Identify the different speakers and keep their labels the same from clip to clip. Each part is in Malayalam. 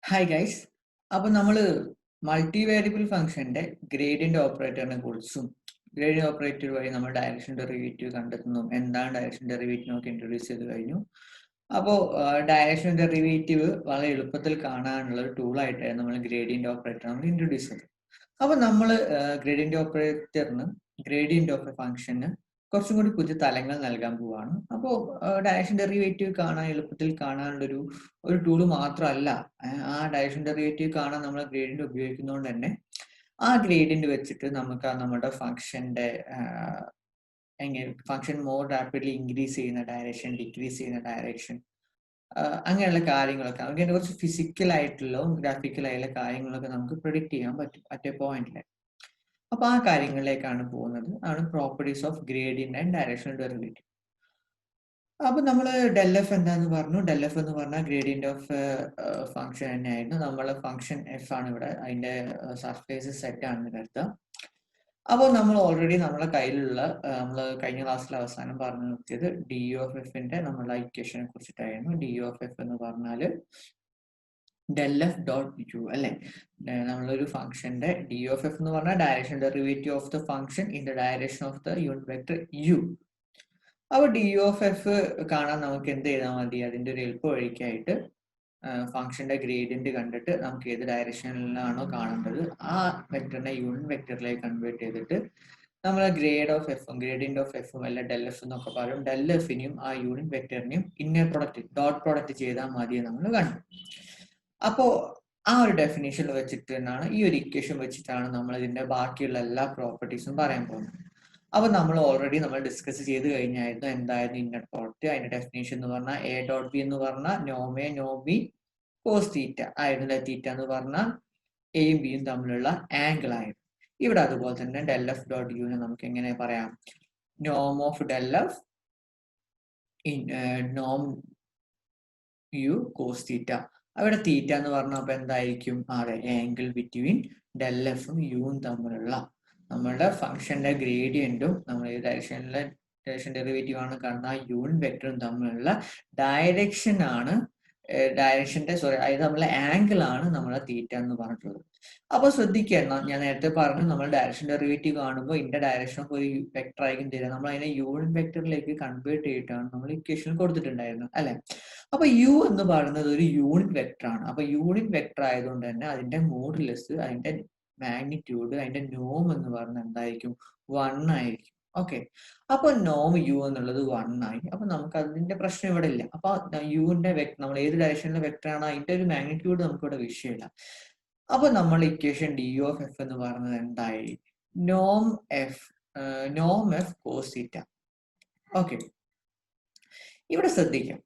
Speaker 1: Hi guys. അപ്പോൾ നമ്മൾ മൾട്ടി വേരിയബിൾ ഫംഗ്ഷന്റെ ഗ്രേഡിയന്റ് ഓപ്പറേറ്ററിനെ കുറിച്ചും ഗ്രേഡിയന്റ് ഓപ്പറേറ്റർ വഴി നമ്മൾ ഡയറക്ഷൻ ഡെറിവേറ്റീവ് കണ്ടെത്തുന്നു. എന്താണ് ഡയറക്ഷൻ ഡെറിവേറ്റീവ് നമുക്ക് ഇൻട്രൊഡ്യൂസ് ചെയ്ത് കഴിഞ്ഞു. അപ്പോൾ ഡയറക്ഷൻ ഡെറിവേറ്റീവ് വളരെ എളുപ്പത്തിൽ കാണാനുള്ള ഒരു ടൂളായിട്ടാണ് നമ്മൾ ഗ്രേഡിയന്റ് ഓപ്പറേറ്റർ നമ്മൾ ഇൻട്രൊഡ്യൂസ് ചെയ്തത്. അപ്പോൾ നമ്മൾ ഗ്രേഡിയന്റ് ഓപ്പറേറ്ററിന് ഗ്രേഡിയന്റ് ഓഫ് എ ഫംഗ്ഷന് കുറച്ചും കൂടി പുതിയ തലങ്ങൾ നൽകാൻ പോവാണ്. അപ്പോൾ ഡയറക്ഷൻ ഡെറിവേറ്റീവ് കാണാൻ എളുപ്പത്തിൽ കാണാനുള്ളൊരു ഒരു ടൂള് മാത്രമല്ല, ആ ഡയറക്ഷൻ ഡെറിവേറ്റീവ് കാണാൻ നമ്മൾ ഗ്രേഡിയന്റ് ഉപയോഗിക്കുന്നതുകൊണ്ട് തന്നെ ആ ഗ്രേഡിയന്റ് വെച്ചിട്ട് നമുക്ക് നമ്മുടെ ഫംഗ്ഷന്റെ എങ്ങനെ ഫംഗ്ഷൻ മോർ റാപ്പിഡ്ലി ഇൻക്രീസ് ചെയ്യുന്ന ഡയറക്ഷൻ, ഡിക്രീസ് ചെയ്യുന്ന ഡയറക്ഷൻ, അങ്ങനെയുള്ള കാര്യങ്ങളൊക്കെ അങ്ങനെ കുറച്ച് ഫിസിക്കൽ ആയിട്ടുള്ള ഗ്രാഫിക്കൽ ആയിട്ടുള്ള കാര്യങ്ങളൊക്കെ നമുക്ക് പ്രെഡിക്റ്റ് ചെയ്യാൻ പറ്റും അറ്റ് എ പോയിന്റിൽ. അപ്പൊ ആ കാര്യങ്ങളിലേക്കാണ് പോകുന്നത്. ആണ് properties of gradient and directional derivative. അപ്പൊ നമ്മൾ ഡെൽ എഫ് എന്താന്ന് പറഞ്ഞു. ഡെൽ എഫ് എന്ന് പറഞ്ഞാൽ ഗ്രേഡിയന്റ് ഓഫ് ഫംഗ്ഷൻ തന്നെയായിരുന്നു. നമ്മളെ ഫംഗ്ഷൻ എഫ് ആണ് ഇവിടെ, അതിന്റെ സർഫേസ് സെറ്റ് ആണെന്ന് കരുതുക. അപ്പോൾ നമ്മൾ ഓൾറെഡി നമ്മുടെ കയ്യിലുള്ള നമ്മൾ കഴിഞ്ഞ ക്ലാസ്സിൽ അവസാനം പറഞ്ഞു നിർത്തിയത് ഡി ഓഫ് എഫിന്റെ നമ്മളുടെ ഇക്വേഷനെ കുറിച്ചിട്ടായിരുന്നു. ഡി ഓഫ് എഫ് എന്ന് പറഞ്ഞാല് ഡെൽ എഫ് ഡോട്ട് യു അല്ലെ. നമ്മളൊരു ഫംഗ്ഷന്റെ ഡി ഓഫ് എഫ് എന്ന് പറഞ്ഞാൽ direction derivative of the function in the direction of the unit vector U. അപ്പോൾ ഡി ഓഫ് എഫ് കാണാൻ നമുക്ക് എന്ത് ചെയ്താൽ മതി? അതിന്റെ ഒരു എളുപ്പ വഴിക്കായിട്ട് ഫംഗ്ഷന്റെ ഗ്രേഡിയന്റ് കണ്ടിട്ട് നമുക്ക് ഏത് ഡയറക്ഷനിലാണോ കാണേണ്ടത് ആ വെക്ടറിനെ യൂണിറ്റ് വെക്ടറിലേക്ക് കൺവേർട്ട് ചെയ്തിട്ട് നമ്മൾ ഗ്രേഡ് ഓഫ് എഫും ഗ്രേഡിയന്റ് ഓഫ് എഫും അല്ല ഡെൽ എഫ് എന്നൊക്കെ പറയും. ഡെൽ എഫിനെയും ആ യൂണിറ്റ് വെക്ടറിനെയും ഇന്നർ പ്രൊഡക്റ്റ് ഡോട്ട് പ്രൊഡക്റ്റ് ചെയ്താൽ മതി നമ്മൾ കണ്ടു. അപ്പോ ആ ഒരു ഡെഫിനേഷൻ വെച്ചിട്ട് തന്നെയാണ്, ഈ ഒരു ഇക്വേഷൻ വെച്ചിട്ടാണ് നമ്മൾ ഇതിന്റെ ബാക്കിയുള്ള എല്ലാ പ്രോപ്പർട്ടീസും പറയാൻ പോകുന്നത്. അപ്പൊ നമ്മൾ ഓൾറെഡി നമ്മൾ ഡിസ്കസ് ചെയ്ത് കഴിഞ്ഞായിരുന്നു എന്തായിരുന്നു ഇന്നർ പ്രോഡക്റ്റ്. അതിന്റെ ഡെഫിനേഷൻ എന്ന് പറഞ്ഞാൽ എ ഡോട്ട് ബി എന്ന് പറഞ്ഞാൽ നോം A Noam B cos theta ആയിരുന്നു. തീറ്റ എന്ന് പറഞ്ഞാൽ എയും ബിയും തമ്മിലുള്ള ആംഗിൾ ആയിരുന്നു. ഇവിടെ അതുപോലെ തന്നെ ഡെൽ എഫ് ഡോട്ട് യുനെ നമുക്ക് എങ്ങനെ പറയാം? നോം of del F Noam U cos theta. അവിടെ തീറ്റ എന്ന് പറഞ്ഞാൽ അപ്പൊ എന്തായിരിക്കും? അതെ, ആംഗിൾ ബിറ്റ്വീൻ ഡെൽ എഫും യുവും തമ്മിലുള്ള നമ്മളുടെ ഫംഗ്ഷന്റെ ഗ്രേഡിയന്റും നമ്മൾ ഈ ഡയറക്ഷൻ ഡെറിവേറ്റീവ് ആണ് കാണുന്ന യൂണിറ്റ് വെക്ടറും തമ്മിലുള്ള ഡയറക്ഷൻ ആണ് ഡയറക്ഷന്റെ അതായത് നമ്മളെ ആംഗിൾ ആണ് നമ്മളെ തീറ്റ എന്ന് പറഞ്ഞിട്ടുള്ളത്. അപ്പൊ ശ്രദ്ധിക്കുക, ഞാൻ നേരത്തെ പറഞ്ഞു നമ്മൾ ഡയറക്ഷൻ ഡെറിവേറ്റീവ് കാണുമ്പോൾ ഇതിന്റെ ഡയറക്ഷൻ ഓഫ് ഒരു വെക്ടർ ആയിരിക്കും തരിക. നമ്മൾ അതിനെ യൂണിറ്റ് വെക്ടറിലേക്ക് കൺവേർട്ട് ചെയ്തിട്ടാണ് നമ്മൾ ഇക്വേഷൻ കൊടുത്തിട്ടുണ്ടായിരുന്നത് അല്ലെ. അപ്പൊ യു എന്ന് പറയുന്നത് ഒരു യൂണിറ്റ് വെക്ടർ ആണ്. അപ്പൊ യൂണിറ്റ് വെക്ടർ ആയതുകൊണ്ട് തന്നെ അതിന്റെ മോഡുലസ്, അതിന്റെ മാഗ്നിറ്റ്യൂഡ്, അതിന്റെ നോം എന്ന് പറയുന്നത് എന്തായിരിക്കും? 1 ആയിരിക്കും. ഓക്കെ, അപ്പൊ നോം യു എന്നുള്ളത് 1 ആയി. അപ്പൊ നമുക്ക് അതിന്റെ പ്രശ്നം ഇവിടെ ഇല്ല. അപ്പൊ യുവിന്റെ നമ്മൾ ഏത് ഡയറക്ഷനിലെ വെക്ടർ ആണ് അതിന്റെ ഒരു മാഗ്നിറ്റ്യൂഡ് നമുക്ക് ഇവിടെ വിഷയമില്ല. അപ്പൊ നമ്മൾ ഇക്വേഷൻ ഡി ഓഫ് എഫ് എന്ന് പറയുന്നത് എന്തായി? നോം എഫ് കോസ് തീറ്റ. ഓക്കെ, ഇവിടെ ശ്രദ്ധിക്കാം,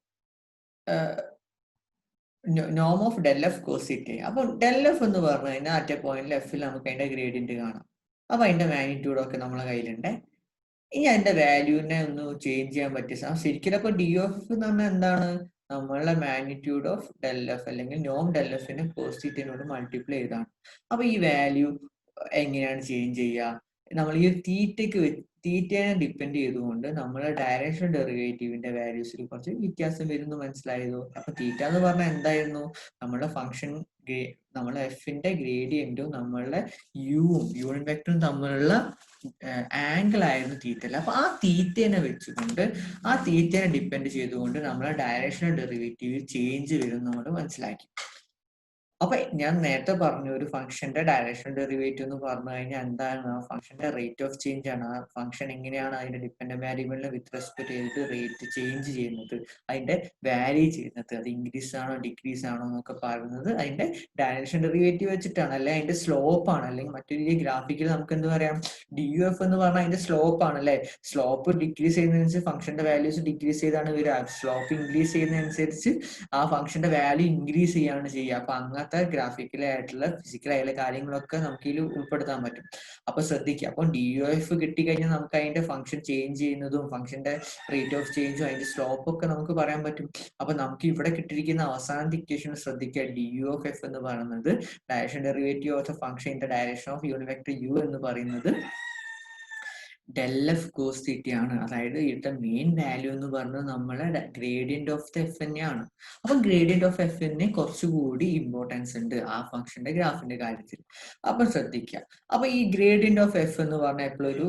Speaker 1: നോം of del F cos theta. അപ്പൊ ഡെൽ എഫ് എന്ന് പറഞ്ഞു കഴിഞ്ഞാൽ അറ്റ് എ പോയിന്റിൽ എഫിൽ നമുക്ക് അതിന്റെ ഗ്രേഡിയന്റ് കാണാം. അപ്പൊ അതിന്റെ മാഗ്നിറ്റ്യൂഡ് ഒക്കെ നമ്മളെ കയ്യിലുണ്ട്. ഇനി അതിന്റെ വാല്യൂവിനെ ഒന്ന് ചേഞ്ച് ചെയ്യാൻ പറ്റിയ ശരിക്കും അപ്പൊ ഡി ഓഫ് എഫ് എന്ന് പറഞ്ഞാൽ എന്താണ്? നമ്മളുടെ മാഗ്നിറ്റ്യൂഡ് ഓഫ് ഡെൽ എഫ് അല്ലെങ്കിൽ നോം ഡെൽ എഫിനെ കോസ് തീറ്റയോട് മൾട്ടിപ്ലൈ ചെയ്താണ്. അപ്പൊ ഈ വാല്യൂ എങ്ങനെയാണ് ചേഞ്ച് ചെയ്യുക? നമ്മൾ ഈ തീറ്റയെ ഡിപ്പെൻഡ് ചെയ്തുകൊണ്ട് നമ്മളെ ഡയറക്ഷൻ ഡെറിവേറ്റീവിന്റെ വാല്യൂസിൽ കുറച്ച് വ്യത്യാസം വരുന്നു. മനസ്സിലായതോ? അപ്പൊ തീറ്റ എന്ന് പറഞ്ഞാൽ എന്തായിരുന്നു? നമ്മുടെ ഫംഗ്ഷൻ നമ്മളെ എഫിന്റെ ഗ്രേഡിയന്റും നമ്മളുടെ യുവും യൂണിറ്റ് വെക്ടറും തമ്മിലുള്ള ആംഗിൾ ആയിരുന്നു തീറ്റ. അപ്പൊ ആ തീറ്റനെ വെച്ചുകൊണ്ട് ആ തീറ്റനെ ഡിപ്പെൻഡ് ചെയ്തുകൊണ്ട് നമ്മളെ ഡയറക്ഷണൽ ഡെറിവേറ്റീവ് ചേഞ്ച് വരും നമ്മൾ മനസ്സിലാക്കി. അപ്പൊ ഞാൻ നേരത്തെ പറഞ്ഞു ഒരു ഫംഗ്ഷന്റെ ഡയറക്ഷൻ ഡെറിവേറ്റീവ് എന്ന് പറഞ്ഞു കഴിഞ്ഞാൽ എന്താണ്? ആ ഫംഗ്ഷന്റെ റേറ്റ് ഓഫ് ചേഞ്ച് ആണ്. ആ ഫംഗ്ഷൻ എങ്ങനെയാണ് അതിന്റെ ഡിപെൻഡന്റ് വേരിയബിളിനെ വിത്ത് റെസ്പെക്ട് ചെയ്തിട്ട് റേറ്റ് ചേഞ്ച് ചെയ്യുന്നത്, അതിന്റെ വാരി ചെയ്യുന്നത്, അത് ഇൻക്രീസ് ആണോ ഡിക്രീസ് ആണോ എന്നൊക്കെ പറയുന്നത് അതിന്റെ ഡയറക്ഷൻ ഡെറിവേറ്റീവ് വെച്ചിട്ടാണ്, അല്ലെ അതിന്റെ സ്ലോപ്പ് ആണ്. അല്ലെങ്കിൽ മറ്റൊരു ഗ്രാഫിക്കിൽ നമുക്ക് എന്ത് പറയാം? ഡി യു എഫ് എന്ന് പറഞ്ഞാൽ അതിന്റെ സ്ലോപ്പ് ആണ് അല്ലെ. സ്ലോപ്പ് ഡിക്രീസ് ചെയ്യുന്നതനുസരിച്ച് ഫംഗ്ഷന്റെ വാല്യൂസ് ഡിക്രീസ് ചെയ്താണ് വരിക. സ്ലോപ്പ് ഇൻക്രീസ് ചെയ്യുന്നതനുസരിച്ച് ആ ഫംഗ്ഷന്റെ വാല്യൂ ഇൻക്രീസ് ചെയ്യാണ് ചെയ്യുക. അപ്പൊ അങ്ങനത്തെ ഗ്രാഫിക്കലായിട്ടുള്ള ഫിസിക്കലായിട്ടുള്ള കാര്യങ്ങളൊക്കെ നമുക്ക് ഇതിൽ ഉൾപ്പെടുത്താൻ പറ്റും. അപ്പൊ ശ്രദ്ധിക്കുക, അപ്പൊ ഡി യു എഫ് കിട്ടിക്കഴിഞ്ഞാൽ നമുക്ക് അതിന്റെ ഫംഗ്ഷൻ ചേഞ്ച് ചെയ്യുന്നതും ഫംഗ്ഷന്റെ റേറ്റ് ഓഫ് ചേഞ്ചും അതിന്റെ സ്ലോപ്പ് ഒക്കെ നമുക്ക് പറയാൻ പറ്റും. അപ്പൊ നമുക്ക് ഇവിടെ കിട്ടിയിരിക്കുന്ന അവസാനത്തെ ഇക്വേഷൻ ശ്രദ്ധിക്കുക. ഡി യു ഓഫ് എഫ് എന്ന് പറയുന്നത് direction derivative of the function in the direction of unit vector U എന്ന് പറയുന്നത് ഡെൽ എഫ് കോസ് തീറ്റയാണ്. അതായത് ഇവിടുത്തെ മെയിൻ വാല്യൂ എന്ന് പറഞ്ഞത് നമ്മളെ ഗ്രേഡിയന്റ് ഓഫ് ദ എഫ് തന്നെയാണ്. അപ്പൊ ഗ്രേഡിയന്റ് ഓഫ് എഫിന് കുറച്ചുകൂടി ഇമ്പോർട്ടൻസ് ഉണ്ട് ആ ഫംഗ്ഷന്റെ ഗ്രാഫിന്റെ കാര്യത്തിൽ. അപ്പൊ ശ്രദ്ധിക്കുക. അപ്പൊ ഈ ഗ്രേഡിയന്റ് ഓഫ് എഫ് എന്ന് പറഞ്ഞാൽ എപ്പോഴും ഒരു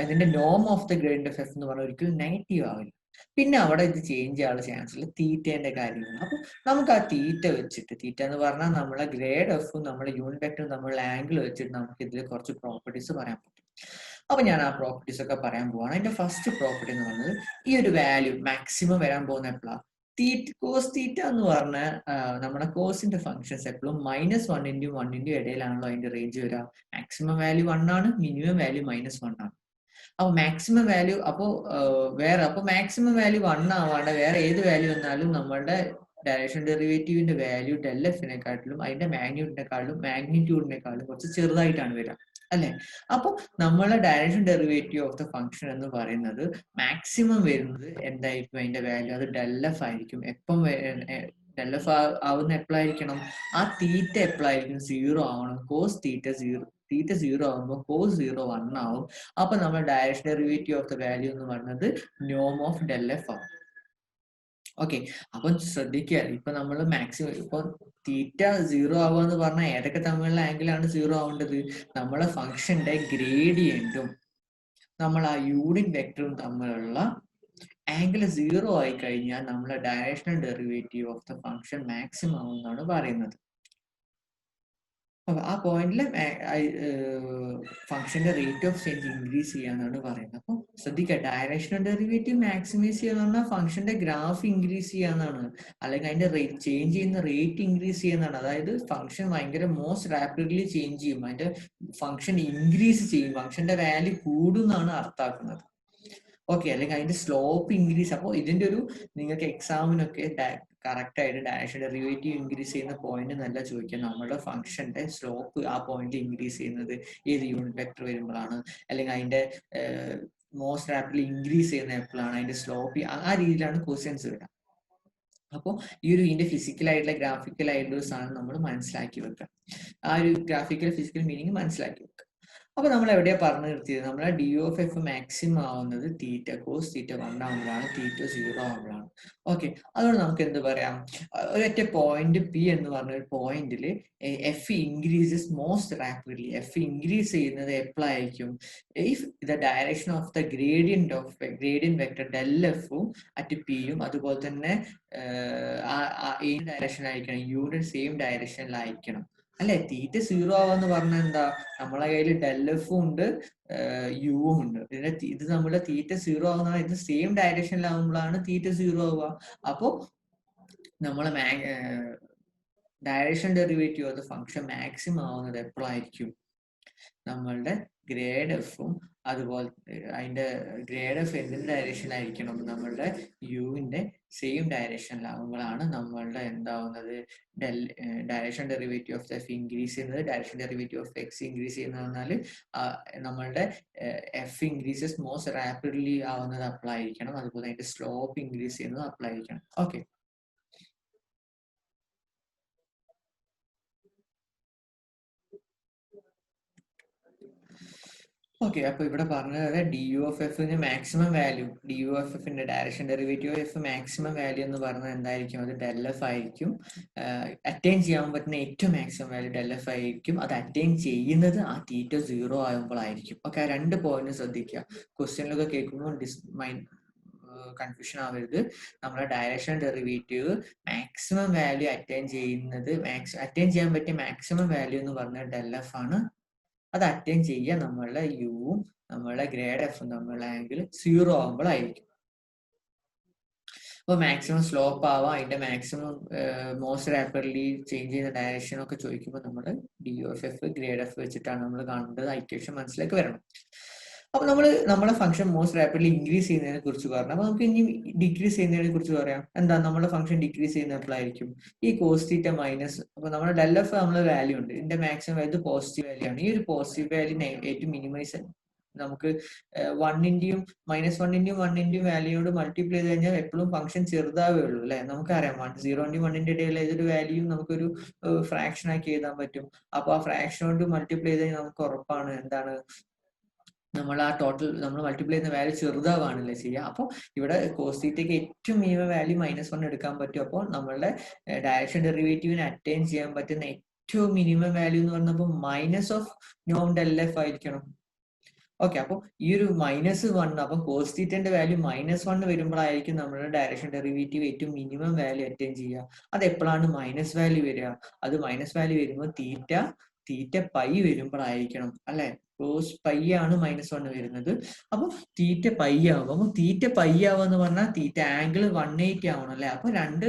Speaker 1: അതിന്റെ നോം of the gradient of F എന്ന് പറഞ്ഞാൽ ഒരിക്കലും നെഗറ്റീവ് ആവില്ല. പിന്നെ അവിടെ ഇത് ചേഞ്ച് ചെയ്യാനുള്ള ചാൻസ് ഉള്ള തീറ്റേന്റെ കാര്യമാണ്. അപ്പൊ നമുക്ക് ആ തീറ്റ വെച്ചിട്ട്, തീറ്റ എന്ന് പറഞ്ഞാൽ നമ്മളെ ഗ്രേഡ് എഫും നമ്മളെ യൂണിറ്റ് വെക്ടറും തമ്മിലുള്ള ആംഗിൾ വെച്ചിട്ട് നമുക്ക് ഇതിൽ കുറച്ച് പ്രോപ്പർട്ടീസ് പറയാൻ പറ്റും. അപ്പൊ ഞാൻ ആ പ്രോപ്പർട്ടീസ് ഒക്കെ പറയാൻ പോവാണ്. അതിന്റെ ഫസ്റ്റ് പ്രോപ്പർട്ടി എന്ന് പറയുന്നത് ഈ ഒരു വാല്യൂ മാക്സിമം വരാൻ പോകുന്ന എപ്പോഴാണ് കോസ് തീറ്റ എന്ന് പറഞ്ഞ നമ്മുടെ കോസിന്റെ ഫംഗ്ഷൻസ് എപ്പോഴും -1 × 1 ഇടയിലാണല്ലോ അതിന്റെ റേഞ്ച് വരിക. മാക്സിമം വാല്യൂ 1 ആണ്, മിനിമം വാല്യൂ -1 ആണ്. അപ്പൊ മാക്സിമം വാല്യൂ അപ്പൊ മാക്സിമം വാല്യൂ 1 ആവാണ്ട് വേറെ ഏത് വാല്യൂ വന്നാലും നമ്മളുടെ ഡയറക്ഷൻ ഡെറിവേറ്റീവിന്റെ വാല്യൂ ഡെൽ എഫിനെക്കാട്ടിലും അതിന്റെ മാഗ്നിറ്റ്യൂഡിനെക്കാളും കുറച്ച് ചെറുതായിട്ടാണ് വരിക, അല്ലെ? അപ്പൊ നമ്മളെ direction derivative of the function എന്ന് പറയുന്നത് മാക്സിമം വരുന്നത് എന്തായിരിക്കും അതിന്റെ വാല്യൂ? അത് ഡെൽ എഫ് ആയിരിക്കും. ഡെൽ എഫ് ആവുന്ന എപ്പോഴായിരിക്കണം? ആ തീറ്റ എപ്പോഴായിരിക്കും 0 ആവണം? കോസ് തീറ്റ 0 ആവുമ്പോൾ കോസ് 0 1 ആവും. അപ്പൊ നമ്മൾ direction derivative of the value എന്ന് പറയുന്നത് നോം ഓഫ് ഡെൽ എഫ് ആവും. ഓക്കെ, അപ്പൊ ശ്രദ്ധിക്കുക. ഇപ്പൊ നമ്മൾ മാക്സിമം ഇപ്പൊ തീറ്റ 0 ആവുക എന്ന് പറഞ്ഞാൽ ഏതൊക്കെ തമ്മിലുള്ള ആംഗിളാണ് 0 ആവേണ്ടത്? നമ്മളെ ഫംഗ്ഷന്റെ ഗ്രേഡിയന്റും നമ്മൾ ആ യൂണിറ്റ് വെക്ടറും തമ്മിലുള്ള ആംഗിൾ 0 ആയി കഴിഞ്ഞാൽ നമ്മളെ directional derivative of the function maximum ആവും എന്നാണ് പറയുന്നത്. ആ പോയിന്റിൽ ഫംഗ്ഷന്റെ റേറ്റ് ഓഫ് ചേഞ്ച് ഇൻക്രീസ് ചെയ്യാന്നാണ് പറയുന്നത്. അപ്പൊ ശ്രദ്ധിക്കുക, ഡയറക്ഷണൽ ഡെറിവേറ്റീവ് മാക്സിമൈസ് ചെയ്യാന്ന് പറഞ്ഞാൽ ഫംഗ്ഷന്റെ ഗ്രാഫ് ഇൻക്രീസ് ചെയ്യാന്നാണ്, അല്ലെങ്കിൽ അതിന്റെ ചേഞ്ച് ചെയ്യുന്ന റേറ്റ് ഇൻക്രീസ് ചെയ്യുന്നതാണ്. അതായത് ഫംഗ്ഷൻ ഭയങ്കര മോസ്റ്റ് റാപ്പിഡ്ലി ചേഞ്ച് ചെയ്യും, അതിന്റെ ഫംഗ്ഷൻ ഇൻക്രീസ് ചെയ്യും, ഫംഗ്ഷന്റെ വാല്യൂ കൂടും എന്നാണ് അർത്ഥാക്കുന്നത്. ഓക്കെ, അല്ലെങ്കിൽ അതിന്റെ സ്ലോപ്പ് ഇൻക്രീസ്. അപ്പോൾ ഇതിന്റെ ഒരു നിങ്ങൾക്ക് എക്സാമിനൊക്കെ കറക്റ്റ് ആയിട്ട് ഡയറക്ഷൻ ഡെറിവേറ്റീവ് ഇൻക്രീസ് ചെയ്യുന്ന പോയിന്റ് എന്നല്ല ചോദിക്കുക, നമ്മുടെ ഫംഗ്ഷന്റെ സ്ലോപ്പ് ആ പോയിന്റ് ഇൻക്രീസ് ചെയ്യുന്നത് ഏത് യൂണിറ്റ് വെക്ടർ വരുമ്പോഴാണ്, അല്ലെങ്കിൽ അതിന്റെ മോസ്റ്റ് റാപ്പിഡ്ലി ഇൻക്രീസ് ചെയ്യുന്ന എപ്പോഴാണ്, അതിന്റെ സ്ലോപ്പ് ആ രീതിയിലാണ് ക്വസ്റ്റ്യൻസ് വരിക. അപ്പോൾ ഈ ഒരു ഇതിന്റെ ഫിസിക്കലായിട്ടുള്ള ഗ്രാഫിക്കലായിട്ടുള്ള ഒരു സാധനം നമ്മൾ മനസ്സിലാക്കി വെക്കുക. ആ ഒരു ഗ്രാഫിക്കൽ ഫിസിക്കൽ മീനിങ് മനസ്സിലാക്കി വെക്കുക. അപ്പൊ നമ്മൾ എവിടെയാ പറഞ്ഞു നിർത്തിയത്? നമ്മളെ ഡി ഓഫ് എഫ് മാക്സിമം ആവുന്നത് തീറ്റ കോസ് തീറ്റ 1 ആവുമ്പോഴാണ്, തീറ്റ 0 ആവുമ്പോഴാണ്. ഓക്കെ, അതുകൊണ്ട് നമുക്ക് എന്ത് പറയാം? ഒരൊറ്റ പോയിന്റ് പി എന്ന് പറഞ്ഞ ഒരു പോയിന്റിൽ F increases most rapidly. F increase ചെയ്യുന്നത് എപ്പോഴായിരിക്കും? If the direction of the gradient vector del എഫും അറ്റ് പിയും അതുപോലെ തന്നെ ഈ ഡയറക്ഷൻ ആയിരിക്കണം, യൂണിറ്റ് സെയിം ഡയറക്ഷനിലായിരിക്കണം, അല്ലെ? തീറ്റ 0 ആവാന്ന് പറഞ്ഞാൽ എന്താ? നമ്മളെ കയ്യിൽ ഡെൽ എഫും ഉണ്ട്, യുവും ഉണ്ട്. ഇത് നമ്മുടെ തീറ്റ 0 ആവുന്ന ഇത് സെയിം ഡയറക്ഷനിലാവുമ്പോഴാണ് തീറ്റ 0 ആവുക. അപ്പോ നമ്മളെ direction derivative of the function maximum ആവുന്നത് എപ്പോഴായിരിക്കും? നമ്മളുടെ ഗ്രേഡ് എഫും അതുപോലെ അതിന്റെ ഗ്രേഡ് എഫ് എന്തിന്റെ ഡയറക്ഷനിലായിരിക്കണം? നമ്മളുടെ യുവിന്റെ സെയിം ഡയറക്ഷനിലാവുമ്പോഴാണ് നമ്മളുടെ എന്താവുന്നത്? Direction derivative of F increase ചെയ്യുന്നത്. Direction derivative of X increase ചെയ്യുന്നത് പറഞ്ഞാൽ നമ്മളുടെ എഫ് ഇൻക്രീസസ് മോസ്റ്റ് റാപ്പിഡ്ലി ആവുന്നത് അപ്ലൈ അതുപോലെ അതിന്റെ സ്ലോപ്പ് ഇൻക്രീസ് ചെയ്യുന്നത് അപ്ലൈ ഓക്കെ. ഓക്കെ, അപ്പൊ ഇവിടെ പറഞ്ഞത് ഡി യു ഓഫ് എഫിന് maximum value, D U of എഫിന്റെ direction derivative of F maximum value എന്ന് പറഞ്ഞാൽ എന്തായിരിക്കും? അത് ഡെൽ എഫ് ആയിരിക്കും. അറ്റൈൻ ചെയ്യാൻ പറ്റുന്ന ഏറ്റവും മാക്സിമം വാല്യൂ ഡെൽ എഫ് ആയിരിക്കും. അത് അറ്റൈൻ ചെയ്യുന്നത് ആ തീറ്റ 0 ആകുമ്പോഴായിരിക്കും. ഓക്കെ, ആ 2 പോയിന്റ് ശ്രദ്ധിക്കുക. ക്വസ്റ്റ്യനിലൊക്കെ കേൾക്കുമ്പോൾ കൺഫ്യൂഷൻ ആവരുത്. നമ്മുടെ direction derivative maximum value attain ചെയ്യാൻ പറ്റിയ മാക്സിമം വാല്യൂ എന്ന് പറഞ്ഞാൽ ഡെൽ എഫ് ആണ്. അത് അറ്റൈൻ ചെയ്യാൻ നമ്മളുടെ യുവും നമ്മളുടെ ഗ്രേഡ് എഫും തമ്മിലുള്ള ആംഗിൾ 0 ആകുമ്പോഴായിരിക്കും. അപ്പോൾ മാക്സിമം സ്ലോപ്പ് ആവാം, അതിന്റെ മാക്സിമം മോസ്റ്റ് റാപ്പിഡ്ലി ചേഞ്ച് ചെയ്യുന്ന ഡയറക്ഷൻ ഒക്കെ ചോദിക്കുമ്പോൾ നമ്മൾ D of F grade F വെച്ചിട്ടാണ് നമ്മൾ കാണേണ്ടത്. ഇക്വേഷൻ മനസ്സിലേക്ക് വരണം. അപ്പൊ നമ്മുടെ ഫംഗ്ഷൻ മോസ്റ്റ് റാപ്പിഡ്ലി ഇൻക്രീസ് ചെയ്യുന്നതിനെ കുറിച്ച് പറഞ്ഞു. അപ്പൊ നമുക്ക് ഇനി ഡിക്രീസ് ചെയ്യുന്നതിനെ കുറിച്ച് പറയാം. എന്താ നമ്മുടെ ഫംഗ്ഷൻ ഡിക്രീസ് ചെയ്യുന്ന എപ്പോഴായിരിക്കും? ഈ കോസ് തീറ്റ മൈനസ്, അപ്പൊ നമ്മുടെ ഡെൽ എഫ് നമ്മളെ വാല്യൂ ഉണ്ട്, ഇതിന്റെ മാക്സിമം വാല്യൂ പോസിറ്റീവ് വാല്യൂ ആണ്. ഈ ഒരു പോസിറ്റീവ് വാല്യൂ ഏറ്റവും മിനിമൈസ് നമുക്ക് 1 × -1 × വാല്യൂയോട് മൾട്ടിപ്ലൈ ചെയ്ത് കഴിഞ്ഞാൽ എപ്പോഴും ഫംഗ്ഷൻ ചെറുതാവേ ഉള്ളൂ, അല്ലെ? നമുക്കറിയാം 0 × 1 ഇടയിൽ ഏതൊരു വാല്യൂ നമുക്കൊരു ഫ്രാക്ഷൻ ആക്കി എഴുതാൻ പറ്റും. അപ്പൊ ആ ഫ്രാക്ഷൻ കൊണ്ട് മൾട്ടിപ്ലൈ ചെയ്ത് കഴിഞ്ഞാൽ നമുക്ക് ഉറപ്പാണ് എന്താണ്? നമ്മൾ ആ ടോട്ടൽ നമ്മൾ മൾട്ടിപ്ലൈ ചെയ്യുന്ന വാല്യൂ ചെറുതാവാണല്ലേ ചെയ്യുക. അപ്പോൾ ഇവിടെ കോസ് തീറ്റയ്ക്ക് ഏറ്റവും മിനിമം വാല്യൂ -1 എടുക്കാൻ പറ്റും. അപ്പോൾ നമ്മളുടെ ഡയറക്ഷൻ ഡെറിവേറ്റീവിന് അറ്റൈൻ ചെയ്യാൻ പറ്റുന്ന ഏറ്റവും മിനിമം വാല്യൂ എന്ന് പറഞ്ഞപ്പോൾ -(norm)del(f) ആയിരിക്കണം. ഓക്കെ, അപ്പോൾ ഈ ഒരു -1, അപ്പം കോസ് തീറ്റന്റെ വാല്യൂ -1 വരുമ്പോഴായിരിക്കും നമ്മുടെ ഡയറക്ഷൻ ഡെറിവേറ്റീവ് ഏറ്റവും മിനിമം വാല്യൂ അറ്റൈൻ ചെയ്യുക. അത് എപ്പോഴാണ് മൈനസ് വാല്യൂ വരിക? അത് മൈനസ് വാല്യൂ വരുമ്പോൾ തീറ്റ പൈ വരുമ്പോഴായിരിക്കണം അല്ലെ. കോസ് പൈ ആണ് -1 വരുന്നത്. അപ്പൊ തീറ്റ പൈ ആവും. അപ്പൊ തീറ്റ പൈ ആവുമെന്ന് പറഞ്ഞാൽ തീറ്റ ആംഗിൾ 180 ആവണം അല്ലെ. അപ്പൊ രണ്ട്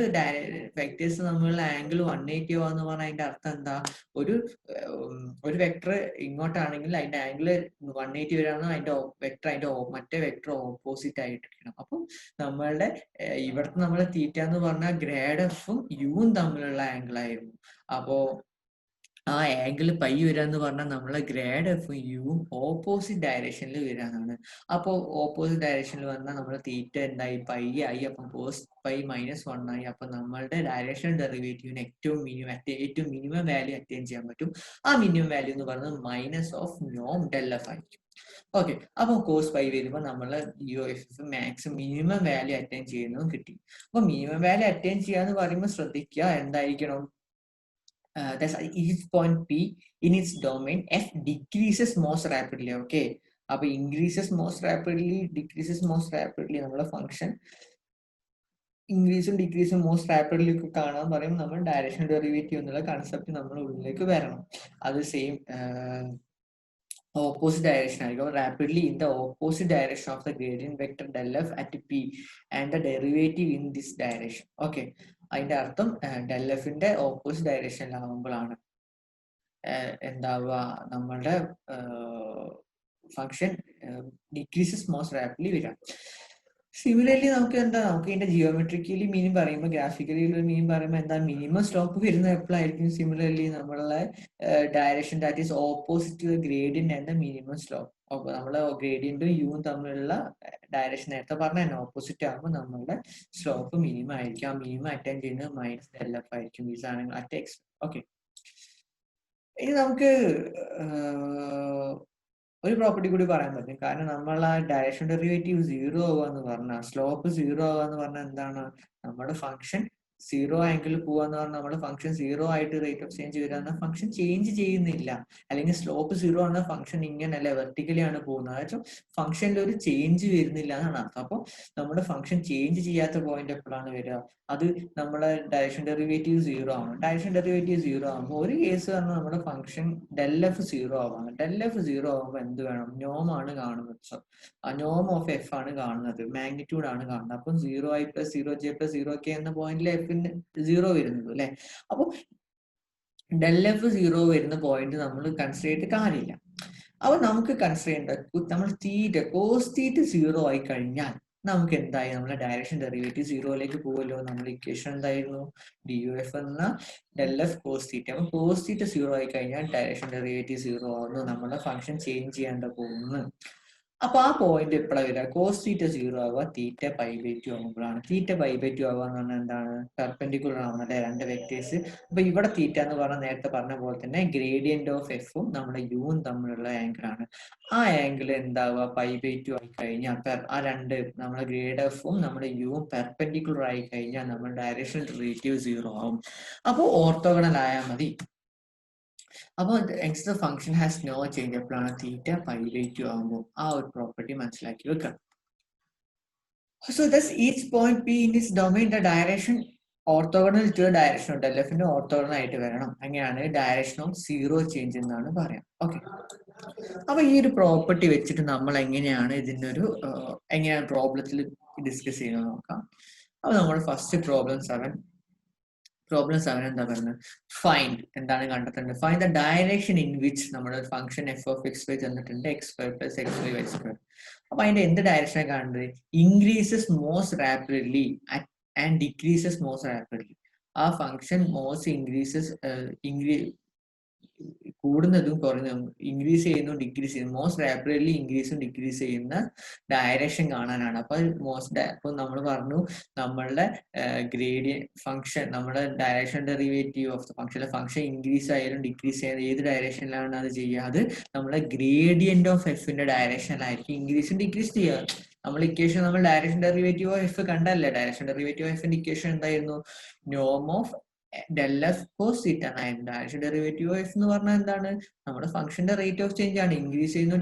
Speaker 1: വെക്ടേഴ്സ് തമ്മിലുള്ള ആംഗിൾ 180 ആവാന്ന് പറഞ്ഞാൽ അതിന്റെ അർത്ഥം എന്താ? ഒരു വെക്ടർ ഇങ്ങോട്ടാണെങ്കിൽ അതിന്റെ ആംഗിൾ 180 വരാണ്, അതിന്റെ മറ്റേ വെക്ടർ ഓപ്പോസിറ്റ് ആയിട്ടിരിക്കണം. അപ്പം നമ്മളുടെ ഇവിടുത്തെ നമ്മളെ തീറ്റ എന്ന് പറഞ്ഞാൽ ഗ്രേഡ് എഫും യുവും തമ്മിലുള്ള ആംഗിൾ ആയിരുന്നു. അപ്പോ ആ ആംഗിൾ പൈ വരാന്ന് പറഞ്ഞാൽ നമ്മളെ ഗ്രേഡ് എഫും യുവും ഓപ്പോസിറ്റ് ഡയറക്ഷനിൽ വരാന്നാണ്. അപ്പോൾ ഓപ്പോസിറ്റ് ഡയറക്ഷനിൽ വന്നാൽ നമ്മുടെ തീറ്റ എന്തായി? പൈ ആയി. അപ്പം കോസ് പൈ -1 ആയി. അപ്പൊ നമ്മളുടെ ഡയറക്ഷൻ ഡെറിവേറ്റീവിന് ഏറ്റവും മിനിമം വാല്യൂ അറ്റൈൻ ചെയ്യാൻ പറ്റും. ആ മിനിമം വാല്യൂ എന്ന് പറയുന്നത് -(norm)del(f) ആയിരിക്കും. ഓക്കെ, അപ്പൊ കോസ് പൈ വരുമ്പോൾ നമ്മള് UF maximum minimum value attain ചെയ്യുന്നതും കിട്ടി. അപ്പൊ മിനിമം വാല്യൂ അറ്റൈൻ ചെയ്യാന്ന് പറയുമ്പോൾ ശ്രദ്ധിക്കുക എന്തായിരിക്കണം? That's each point P in its domain F decreases most rapidly. Okay, അപ്പോൾ increases most rapidly, decreases most rapidly നമ്മളെ ഫംഗ്ഷൻ ഇൻക്രീസും ഡിക്രീസും മോസ്റ്റ് റാപ്പിഡ്ലി ഒക്കെ കാണാൻ പറയും. നമ്മൾ ഡയറക്ഷൻ ഡെറിവേറ്റീവ് എന്നുള്ള കൺസെപ്റ്റ് നമ്മൾ ഉള്ളിലേക്ക് വരണം. അത് സെയിം opposite direction ആയിരിക്കും. Rapidly in the opposite direction of the gradient vector del(f) at P and the derivative in this direction. Okay, അതിന്റെ അർത്ഥം del(f)ന്റെ ഓപ്പോസിറ്റ് ഡയറക്ഷനിലാകുമ്പോഴാണ് എന്താവുക? നമ്മളുടെ ഫംഗ്ഷൻ ഡിക്രീസസ് മോസ്റ്റ് റാപ്പിഡ്ലി വരാം. സിമിലർലി നമുക്ക് ഇതിന്റെ ജിയോമെട്രിക്കലി മീനിങ് പറയുമ്പോൾ, ഗ്രാഫിക്കലി മീനിങ് പറയുമ്പോൾ എന്താ? മിനിമം സ്ലോപ്പ് വരുന്നത് എപ്പോഴായിരിക്കും? സിമിലർലി നമ്മളെ direction that is opposite to the gradient and the minimum slope. അപ്പോൾ നമ്മളെ ഗ്രേഡിയന്റും യുവും തമ്മിലുള്ള ഡയറക്ഷൻ നേരത്തെ പറഞ്ഞ ഓപ്പോസിറ്റ് ആകുമ്പോൾ നമ്മളുടെ സ്ലോപ്പ് മിനിമം ആയിരിക്കും. ആ മിനിമം അറ്റൈൻ ചെയ്യുന്നത് -del(f) ആയിരിക്കും. ഈ സാധനങ്ങൾ അറ്റ് എക്സ്. ഓക്കെ, ഇനി നമുക്ക് ഒരു പ്രോപ്പർട്ടി കൂടി പറയാൻ പറ്റും. കാരണം നമ്മൾ ആ ഡയറക്ഷൻ ഡെറിവേറ്റീവ് 0 ആവാന്ന് പറഞ്ഞാൽ, സ്ലോപ്പ് 0 ആവാന്ന് പറഞ്ഞാൽ എന്താണ്? നമ്മുടെ ഫംഗ്ഷൻ 0 ആംഗിൾ പോവാന്ന് പറഞ്ഞാൽ നമ്മുടെ ഫംഗ്ഷൻ 0 ആയിട്ട് റേറ്റ് ഓഫ് ചേഞ്ച് വരാന്ന ഫംഗ്ഷൻ ചേഞ്ച് ചെയ്യുന്നില്ല. അല്ലെങ്കിൽ സ്ലോപ്പ് 0 ആണ്, ഫംഗ്ഷൻ ഇങ്ങനല്ല വെർട്ടിക്കലി ആണ് പോകുന്നത്. അതായത് ഫംഗ്ഷനിൽ ഒരു ചേഞ്ച് വരുന്നില്ല എന്നാണ് അർത്ഥം. അപ്പോൾ നമ്മുടെ ഫംഗ്ഷൻ ചേഞ്ച് ചെയ്യാത്ത പോയിന്റ് എപ്പോഴാണ് വരിക? അത് നമ്മുടെ ഡയറക്ഷൻ ഡെറിവേറ്റീവ് 0 ആണ്. ഡയറക്ഷൻ ഡെറിവേറ്റീവ് 0 ആകുമ്പോൾ ഒരു കേസ് പറഞ്ഞാൽ നമ്മുടെ ഫംഗ്ഷൻ del(f) 0 ആവാണ്. del(f) 0 ആകുമ്പോൾ എന്ത് വേണം? നോം ആണ് കാണുന്നത്. നോം ഓഫ് എഫ് ആണ് കാണുന്നത്, മാഗ്നിറ്റ്യൂഡ് ആണ് കാണുന്നത്. അപ്പം 0i + 0j + 0k എന്ന പോയിന്റിൽ എഫിന് 0 വരുന്നത് അല്ലെ. അപ്പൊ del(f) 0 വരുന്ന പോയിന്റ് നമ്മൾ കൺസിഡർ ചെയ്തിട്ട് കാര്യമില്ല. അപ്പൊ നമുക്ക് കൺസിഡർ ചെയ്യേണ്ട നമ്മൾ കോസ് തീറ്റ 0 ആയി കഴിഞ്ഞാൽ നമുക്ക് എന്തായി? നമ്മുടെ ഡയറക്ഷൻ ഡെറിവേറ്റീവ് 0ലേക്ക് പോകുമല്ലോ. നമ്മുടെ ഇക്വേഷൻ എന്തായിരുന്നു? DUF എന്ന del(f) cos θ. അപ്പൊ കോസ് തീറ്റ 0 ആയി കഴിഞ്ഞാൽ ഡയറക്ഷൻ ഡെറിവേറ്റീവ് 0 ആവുന്നു. നമ്മുടെ ഫംഗ്ഷൻ ചേഞ്ച് ചെയ്യാണ്ട് പോകുന്നു. അപ്പൊ ആ പോയിന്റ് എപ്പോഴാണ് വരിക? കോസ് തീറ്റ 0 ആവുക തീറ്റ π/2 ആകുമ്പോഴാണ്. തീറ്റ π/2 ആവുക എന്ന് പറഞ്ഞാൽ എന്താണ്? പെർപെൻഡിക്കുലർ ആവുന്നല്ലേ രണ്ട് വെക്ടേഴ്സ്. അപ്പൊ ഇവിടെ തീറ്റ എന്ന് പറഞ്ഞാൽ നേരത്തെ പറഞ്ഞ പോലെ തന്നെ ഗ്രേഡിയന്റ് ഓഫ് എഫും നമ്മുടെ യുവും തമ്മിലുള്ള ആംഗിൾ ആണ്. ആ ആംഗിൾ എന്താവുക? π/2 ആയി കഴിഞ്ഞാൽ ആ രണ്ട് നമ്മുടെ ഗ്രേഡ് എഫും നമ്മുടെ യുവും പെർപെൻഡിക്കുലർ ആയി കഴിഞ്ഞാൽ നമ്മുടെ ഡയറക്ഷൻ ഡെറിവേറ്റീവ് 0 ആവും. അപ്പോൾ ഓർത്തോഗണൽ ആയാൽ മതി. അപ്പോൾ the function has no change എപ്പോഴാണ്? തീറ്റ π/2 ആകുമ്പോൾ. ആ ഒരു പ്രോപ്പർട്ടി മനസ്സിലാക്കി വെക്കാം. So thus each point P in its domain the direction orthogonal to the direction of del(f) ന്റെ ഓർത്തോഗണൽ ആയിട്ട് വരണം. അങ്ങനെയാണ് ഡയറക്ഷൻ ഓഫ് 0 ചേഞ്ച് എന്നാണ് പറയാം. ഓക്കെ, അപ്പൊ ഈ ഒരു പ്രോപ്പർട്ടി വെച്ചിട്ട് നമ്മൾ എങ്ങനെയാണ് എങ്ങനെയാണ് പ്രോബ്ലത്തിൽ ഡിസ്കസ് ചെയ്യുന്നത് നോക്കാം. അപ്പൊ നമ്മൾ ഫസ്റ്റ് പ്രോബ്ലം 7 എന്താ പറയുന്നത്? ഫൈൻഡ് എന്താണ് കണ്ടെത്തേണ്ടത്? Find the direction in which നമ്മുടെ ഫംഗ്ഷൻ f(x, y) തന്നിട്ടുണ്ട് x2 + xy, y2. അപ്പൊ അതിന്റെ എന്ത് ഡയറക്ഷനാണ് കാണുന്നത്? Increases most rapidly and decreases most rapidly. ആ ഫംഗ്ഷൻ മോസ്റ്റ് കൂടുന്നതും കുറഞ്ഞതും ഇൻക്രീസ് ചെയ്യുന്നു ഡിക്രീസ് ചെയ്യുന്നു മോസ്റ്റ് റാപ്പിഡ്ലി ഇൻക്രീസും ഡിക്രീസ് ചെയ്യുന്ന ഡയറക്ഷൻ കാണാനാണ്. അപ്പോൾ നമ്മൾ പറഞ്ഞു നമ്മളുടെ ഗ്രേഡിയൻ ഫംഗ്ഷൻ നമ്മുടെ direction derivative of the function increase ആയാലും ഡിക്രീസ് ആയാലും ഏത് ഡയറക്ഷനിലാണ് അത് ചെയ്യുക? അത് നമ്മുടെ ഗ്രേഡിയന്റ് ഓഫ് എഫിന്റെ ഡയറക്ഷനിലായിരിക്കും ഇൻക്രീസും ഡിക്രീസ് ചെയ്യുക. നമ്മൾ ഡയറക്ഷൻ ഡെറിവേറ്റീവ് ഓഫ് എഫ് കണ്ടല്ലേ? ഡയറക്ഷൻ ഡെറിവേറ്റീവ് ഓഫ് എഫിന്റെ ഇക്വേഷൻ എന്തായിരുന്നു? നോം of del f cos theta ആയിരുന്നു. ഡയറക്ഷൻ ഡെറിവേറ്റീവ് ഓഫ് എഫ് എന്ന് പറഞ്ഞാൽ എന്താണ്? നമ്മുടെ ഫംഗ്ഷന്റെ റേറ്റ് ഓഫ് ചേഞ്ച് ആണ്. ഇൻക്രീസ് ചെയ്യുന്ന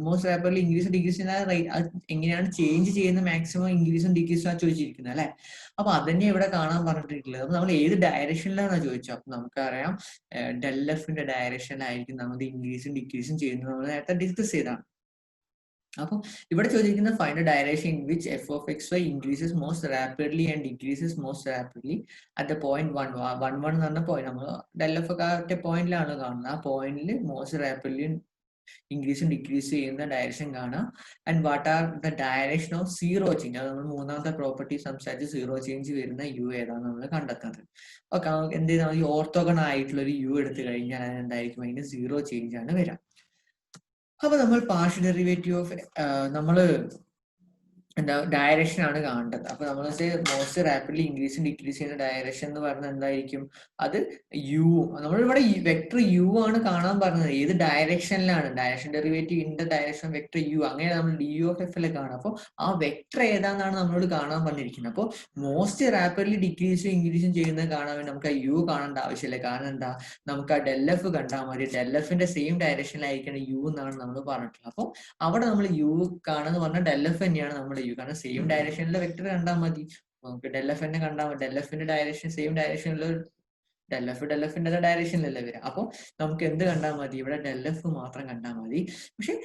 Speaker 1: മോസ്റ്റ് റാപ്പിഡ്ലി ഇൻക്രീസ് ഡിക്രീസ് ചെയ്യുന്ന റേറ്റ് എങ്ങനെയാണ് ചേഞ്ച് ചെയ്യുന്ന മാക്സിമം ഇൻക്രീസും ഡിക്രീസും ആണ് ചോദിച്ചിരിക്കുന്നത് അല്ലെ? അപ്പൊ അതന്നെ ഇവിടെ കാണാൻ പറഞ്ഞിട്ടുള്ളത്. അപ്പൊ നമ്മൾ ഏത് ഡയറക്ഷനിലാണ് ചോദിച്ചത്? അപ്പൊ നമുക്കറിയാം del എഫിന്റെ ഡയറക്ഷനിലായിരിക്കും നമ്മൾ ഇൻക്രീസും ഡിക്രീസും ചെയ്യുന്നത്. നമ്മൾ നേരത്തെ ഡിസ്കസ് ചെയ്താണ്. അപ്പോൾ ഇവിടെ ചോദിക്കുന്ന find direction in which F of X Y increases most rapidly and decreases most rapidly at the point 1 എന്ന് പറഞ്ഞ പോയിന്റ് നമ്മൾ ഡെൽ എഫ് ഒക്കെ ആ പോയിന്റിലാണ് കാണുന്നത്. ആ പോയിന്റിൽ മോസ്റ്റ് റാപ്പിഡ്ലി ഇൻക്രീസും ഡിക്രീസ് ചെയ്യുന്ന ഡയറക്ഷൻ കാണാം. And what are the direction of zero change? അത് നമ്മൾ മൂന്നാമത്തെ പ്രോപ്പർട്ടി സംസാരിച്ച് സീറോ ചേഞ്ച് വരുന്ന യു ഏതാണ് നമ്മൾ കണ്ടെത്തുന്നത്. ഓക്കെ, എന്ത് ചെയ്താൽ ഈ ഓർത്തോഗണൽ ആയിട്ടുള്ള ഒരു യു എടുത്തു കഴിഞ്ഞാൽ എന്തായിരിക്കും? അതിന് സീറോ ചേഞ്ച് ആണ് വരാം. അപ്പൊ നമ്മൾ പാർഷ്യൽ ഡെറിവേറ്റീവ് ഓഫ് നമ്മള് എന്താ ഡയറക്ഷൻ ആണ് കാണേണ്ടത്. അപ്പൊ നമ്മൾ മോസ്റ്റ് റാപ്പിഡ്ലി ഇൻക്രീസും ഡിക്രീസ് ചെയ്യുന്ന ഡയറക്ഷൻ എന്ന് പറഞ്ഞാൽ എന്തായിരിക്കും? അത് യു. നമ്മളിവിടെ വെക്ടർ യു ആണ് കാണാൻ പറഞ്ഞത്. ഏത് ഡയറക്ഷനിലാണ്? Direction derivative in the direction vector U. അങ്ങനെ നമ്മൾ ഡി യു ഓഫ് എഫ് കാണാം. അപ്പോൾ ആ വെക്ടർ ഏതാണെന്നാണ് നമ്മളോട് കാണാൻ പറഞ്ഞിരിക്കുന്നത്. അപ്പോൾ മോസ്റ്റ് റാപ്പിഡ്ലി ഡിക്രീസും ഇൻക്രീസും ചെയ്യുന്നത് കാണാൻ വേണ്ടി നമുക്ക് ആ യു കാണേണ്ട ആവശ്യമില്ല. കാരണം എന്താ? നമുക്ക് ആ del എഫ് കണ്ടാൽ മതി. del എഫിന്റെ സെയിം ഡയറക്ഷനിലായിരിക്കണം യു എന്നാണ് നമ്മൾ പറഞ്ഞിട്ടുള്ളത്. അപ്പോൾ അവിടെ നമ്മൾ യു കാണുന്ന പറഞ്ഞാൽ del എഫ് തന്നെയാണ് നമ്മുടെ യു. കാരണം സെയിം ഡയറക്ഷനിലെ വെക്ടർ കണ്ടാൽ മതി. നമുക്ക് del എഫ് തന്നെ കണ്ടാൽ മതി. del എഫിന്റെ ഡയറക്ഷൻ സെയിം ഡയറക്ഷനിൽ del എഫിന്റെ ഡയറക്ഷനിലല്ലേ വരിക. അപ്പോൾ നമുക്ക് എന്ത് കണ്ടാൽ മതി? ഇവിടെ del എഫ് മാത്രം കണ്ടാൽ മതി. പക്ഷെ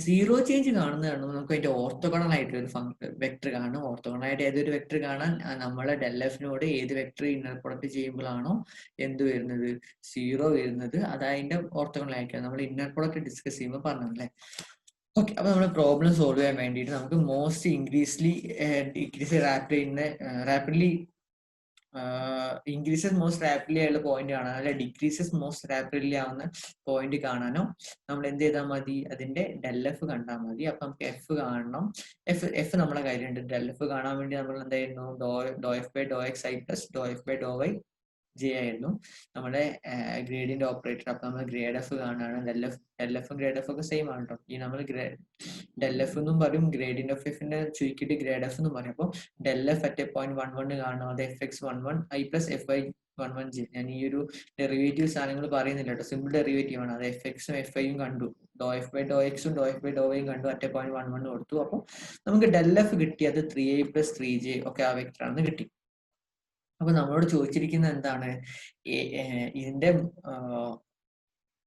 Speaker 1: സീറോ ചേഞ്ച് കാണുന്നതാണ് നമുക്ക് അതിന്റെ ഓർത്തോഗണൽ ആയിട്ടുള്ള ഒരു വെക്ടർ കാണും. ഓർത്തോഗണൽ ആയിട്ട് ഏതൊരു വെക്ടർ കാണാൻ നമ്മളെ del എഫിനോട് ഏത് വെക്ടർ ഇന്നർ പ്രൊഡക്റ്റ് ചെയ്യുമ്പോഴാണോ എന്ത് വരുന്നത്? സീറോ വരുന്നത്. അത് അതിന്റെ ഓർത്തോഗണൽ ആയിരിക്കും. നമ്മൾ ഇന്നർ പ്രൊഡക്റ്റ് ഡിസ്കസ് ചെയ്യുമ്പോൾ പറഞ്ഞല്ലേ. ഓക്കെ, അപ്പൊ നമ്മൾ പ്രോബ്ലം സോൾവ് ചെയ്യാൻ വേണ്ടിയിട്ട് നമുക്ക് most decrease rapidly increases most rapidly ആയുള്ള പോയിന്റ് കാണാനോ അല്ലെ ഡിക്രീസസ് മോസ്റ്റ് റാപ്പിഡ്ലി ആവുന്ന പോയിന്റ് കാണാനോ നമ്മൾ എന്ത് ചെയ്താൽ മതി? അതിന്റെ del എഫ് കണ്ടാൽ മതി. അപ്പൊ നമുക്ക് എഫ് കാണണം. എഫ് നമ്മളെ കാര്യമുണ്ട്. del എഫ് കാണാൻ വേണ്ടി നമ്മൾ എന്തായിരുന്നു? Do F by Dr X I plus Dr F by Dr Y J ആയിരുന്നു നമ്മുടെ ഗ്രേഡിയന്റ് ഓപ്പറേറ്റർ. അപ്പൊ നമ്മൾ ഗ്രേഡ് എഫ് കാണാണ്. del എഫും ഗ്രേഡ് എഫ് ഒക്കെ സെയിം ആണ് കേട്ടോ. ഈ നമ്മൾ del എഫ് എന്നും പറയും, ഗ്രേഡിയന്റ് ഓഫ് എഫിന്റെ ചുരുക്കിയിട്ട് ഗ്രേഡ് എഫ് എന്നും പറയും. അപ്പോൾ del എഫ് അറ്റ് പോയിന്റ് 1 കാണും. അത് F X 1 I plus F I 1 J. ഞാൻ ഈ ഒരു ഡെറിവേറ്റീവ് സാധനങ്ങൾ പറയുന്നില്ല കേട്ടോ. സിമ്പിൾ ഡെറിവേറ്റീവ് ആണ്. അത് എഫ് എക്സും എഫ് ഐയും കണ്ടു. ഡോ എഫ് ബൈ ഡോ എക്സും ഡോ എഫ് ബൈ ഡോ വൈയും കണ്ടു. അറ്റ് പോയിന്റ് 1 കൊടുത്തു. അപ്പോൾ നമുക്ക് del എഫ് കിട്ടി. അത് 3i പ്ലസ് 3j ഒക്കെ ആ വെക്ടർ ആണ് കിട്ടി. അപ്പൊ നമ്മളോട് ചോദിച്ചിരിക്കുന്നത് എന്താണ്? ഇതിന്റെ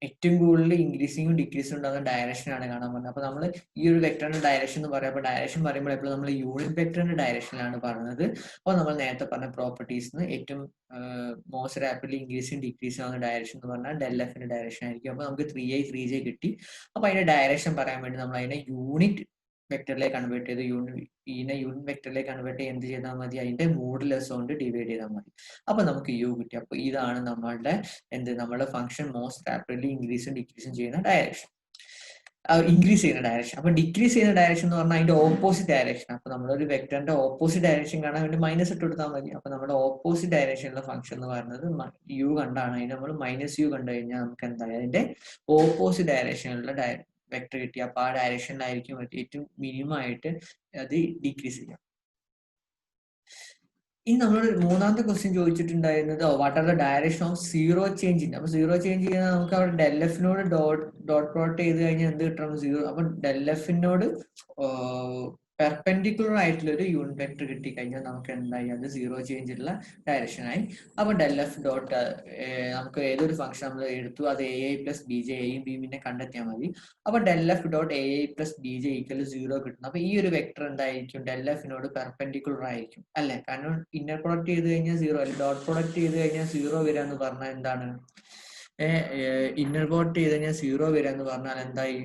Speaker 1: ഏറ്റവും കൂടുതൽ ഇൻക്രീസിങ്ങും ഡിക്രീസും ഉണ്ടാകുന്ന ഡയറക്ഷൻ ആണ് കാണാൻ പറഞ്ഞത്. അപ്പൊ നമ്മൾ ഈ ഒരു വെക്ടറിന്റെ ഡയറക്ഷൻ എന്ന് പറയാം. അപ്പൊ ഡയറക്ഷൻ പറയുമ്പോൾ എപ്പോഴും നമ്മൾ യൂണിറ്റ് വെക്ടറിന്റെ ഡയറക്ഷനിലാണ് പറഞ്ഞത്. അപ്പോൾ നമ്മൾ നേരത്തെ പറഞ്ഞ പ്രോപ്പർട്ടീസിന് ഏറ്റവും മോസ്റ്റ് റാപ്പിഡ്ലി ഇൻക്രീസിങ് ഡിക്രീസിങ് ആവുന്ന ഡയറക്ഷൻ എന്ന് പറഞ്ഞാൽ del എഫിന്റെ ഡയറക്ഷൻ ആയിരിക്കും. അപ്പൊ നമുക്ക് 3i 3j കിട്ടി. അപ്പൊ അതിന്റെ ഡയറക്ഷൻ പറയാൻ വേണ്ടി നമ്മൾ അതിനെ യൂണിറ്റ് വെക്ടറിലേക്ക് കൺവേർട്ട് ചെയ്ത് യൂണിറ്റ് വെക്ടറിലേക്ക് കൺവേർട്ട് ചെയ്ത് എന്ത് ചെയ്താൽ മതി? അതിന്റെ മോഡുലസ് കൊണ്ട് ഡിവൈഡ് ചെയ്താൽ മതി. അപ്പൊ നമുക്ക് യു കിട്ടി. അപ്പൊ ഇതാണ് നമ്മളുടെ ഫംഗ്ഷൻ മോസ്റ്റ് റാപ്പിഡ്ലി ഇൻക്രീസും ഡിക്രീസും ചെയ്യുന്ന ഡയറക്ഷൻ. ഇൻക്രീസ് ചെയ്യുന്ന ഡയറക്ഷൻ. അപ്പൊ ഡിക്രീസ് ചെയ്യുന്ന ഡയറക്ഷൻ എന്ന് പറഞ്ഞാൽ അതിന്റെ ഓപ്പോസിറ്റ് ഡയറക്ഷൻ. അപ്പൊ നമ്മളൊരു വെക്ടറിന്റെ ഓപ്പോസിറ്റ് ഡയറക്ഷൻ കാണാൻ വേണ്ടി മൈനസ് ഇട്ട് കൊടുത്താൽ മതി. അപ്പൊ നമ്മുടെ ഓപ്പോസിറ്റ് ഡയറക്ഷനിലെ ഫംഗ്ഷൻ എന്ന് പറയുന്നത് യു കണ്ടാണ്. അതിന് നമ്മൾ മൈനസ് യു കണ്ടു കഴിഞ്ഞാൽ നമുക്ക് എന്തായാലും അതിന്റെ ഓപ്പോസിറ്റ് ഡയറക്ഷനിലുള്ള വെക്ടർ കിട്ടി. അപ്പൊ ആ ഡയറക്ഷനിലായിരിക്കും ഏറ്റവും മിനിമം ആയിട്ട് അത് ഡിക്രീസ് ചെയ്യാം. ഇനി നമ്മൾ മൂന്നാമത്തെ ക്വസ്റ്റ്യൻ ചോദിച്ചിട്ടുണ്ടായിരുന്നത് what are the direction of zero change. അപ്പൊ സീറോ ചേഞ്ച് ചെയ്യുന്ന നമുക്ക് അവിടെ del എഫിനോട് ഡോട്ട് പ്ലോട്ട് ചെയ്ത് കഴിഞ്ഞാൽ എന്ത് കിട്ടണം? സീറോ. അപ്പൊ del എഫിനോട് പെർപെൻഡിക്കുലർ ആയിട്ടുള്ള ഒരു യൂണിറ്റ് വെക്ടർ കിട്ടിക്കഴിഞ്ഞാൽ നമുക്ക് എന്തായി? അത് സീറോ ചേഞ്ച് ഉള്ള ഡയറക്ഷൻ ആയി. അപ്പൊ del എഫ് ഡോട്ട് നമുക്ക് ഏതൊരു ഫംഗ്ഷൻ നമ്മൾ എടുത്തു അത് ai പ്ലസ് ബി ജെ, എയും ബിയും പിന്നെ കണ്ടെത്തിയാൽ മതി. അപ്പൊ del F dot ai plus B J equal 0 കിട്ടുന്നു. അപ്പൊ ഈ ഒരു വെക്ടർ എന്തായിരിക്കും? del എഫിനോട് പെർപെൻഡിക്കുലർ ആയിരിക്കും അല്ലെ? കാരണം ഇന്നർ പ്രൊഡക്റ്റ് ചെയ്ത് കഴിഞ്ഞാൽ 0 അല്ലെ, ഡോട്ട് പ്രൊഡക്റ്റ് ചെയ്ത് കഴിഞ്ഞാൽ 0 വരാന്ന് പറഞ്ഞാൽ എന്താണ്? ഇന്നർ പ്രൊഡക്റ്റ് ചെയ്ത് കഴിഞ്ഞാൽ 0 വരാന്ന് പറഞ്ഞാൽ എന്തായി?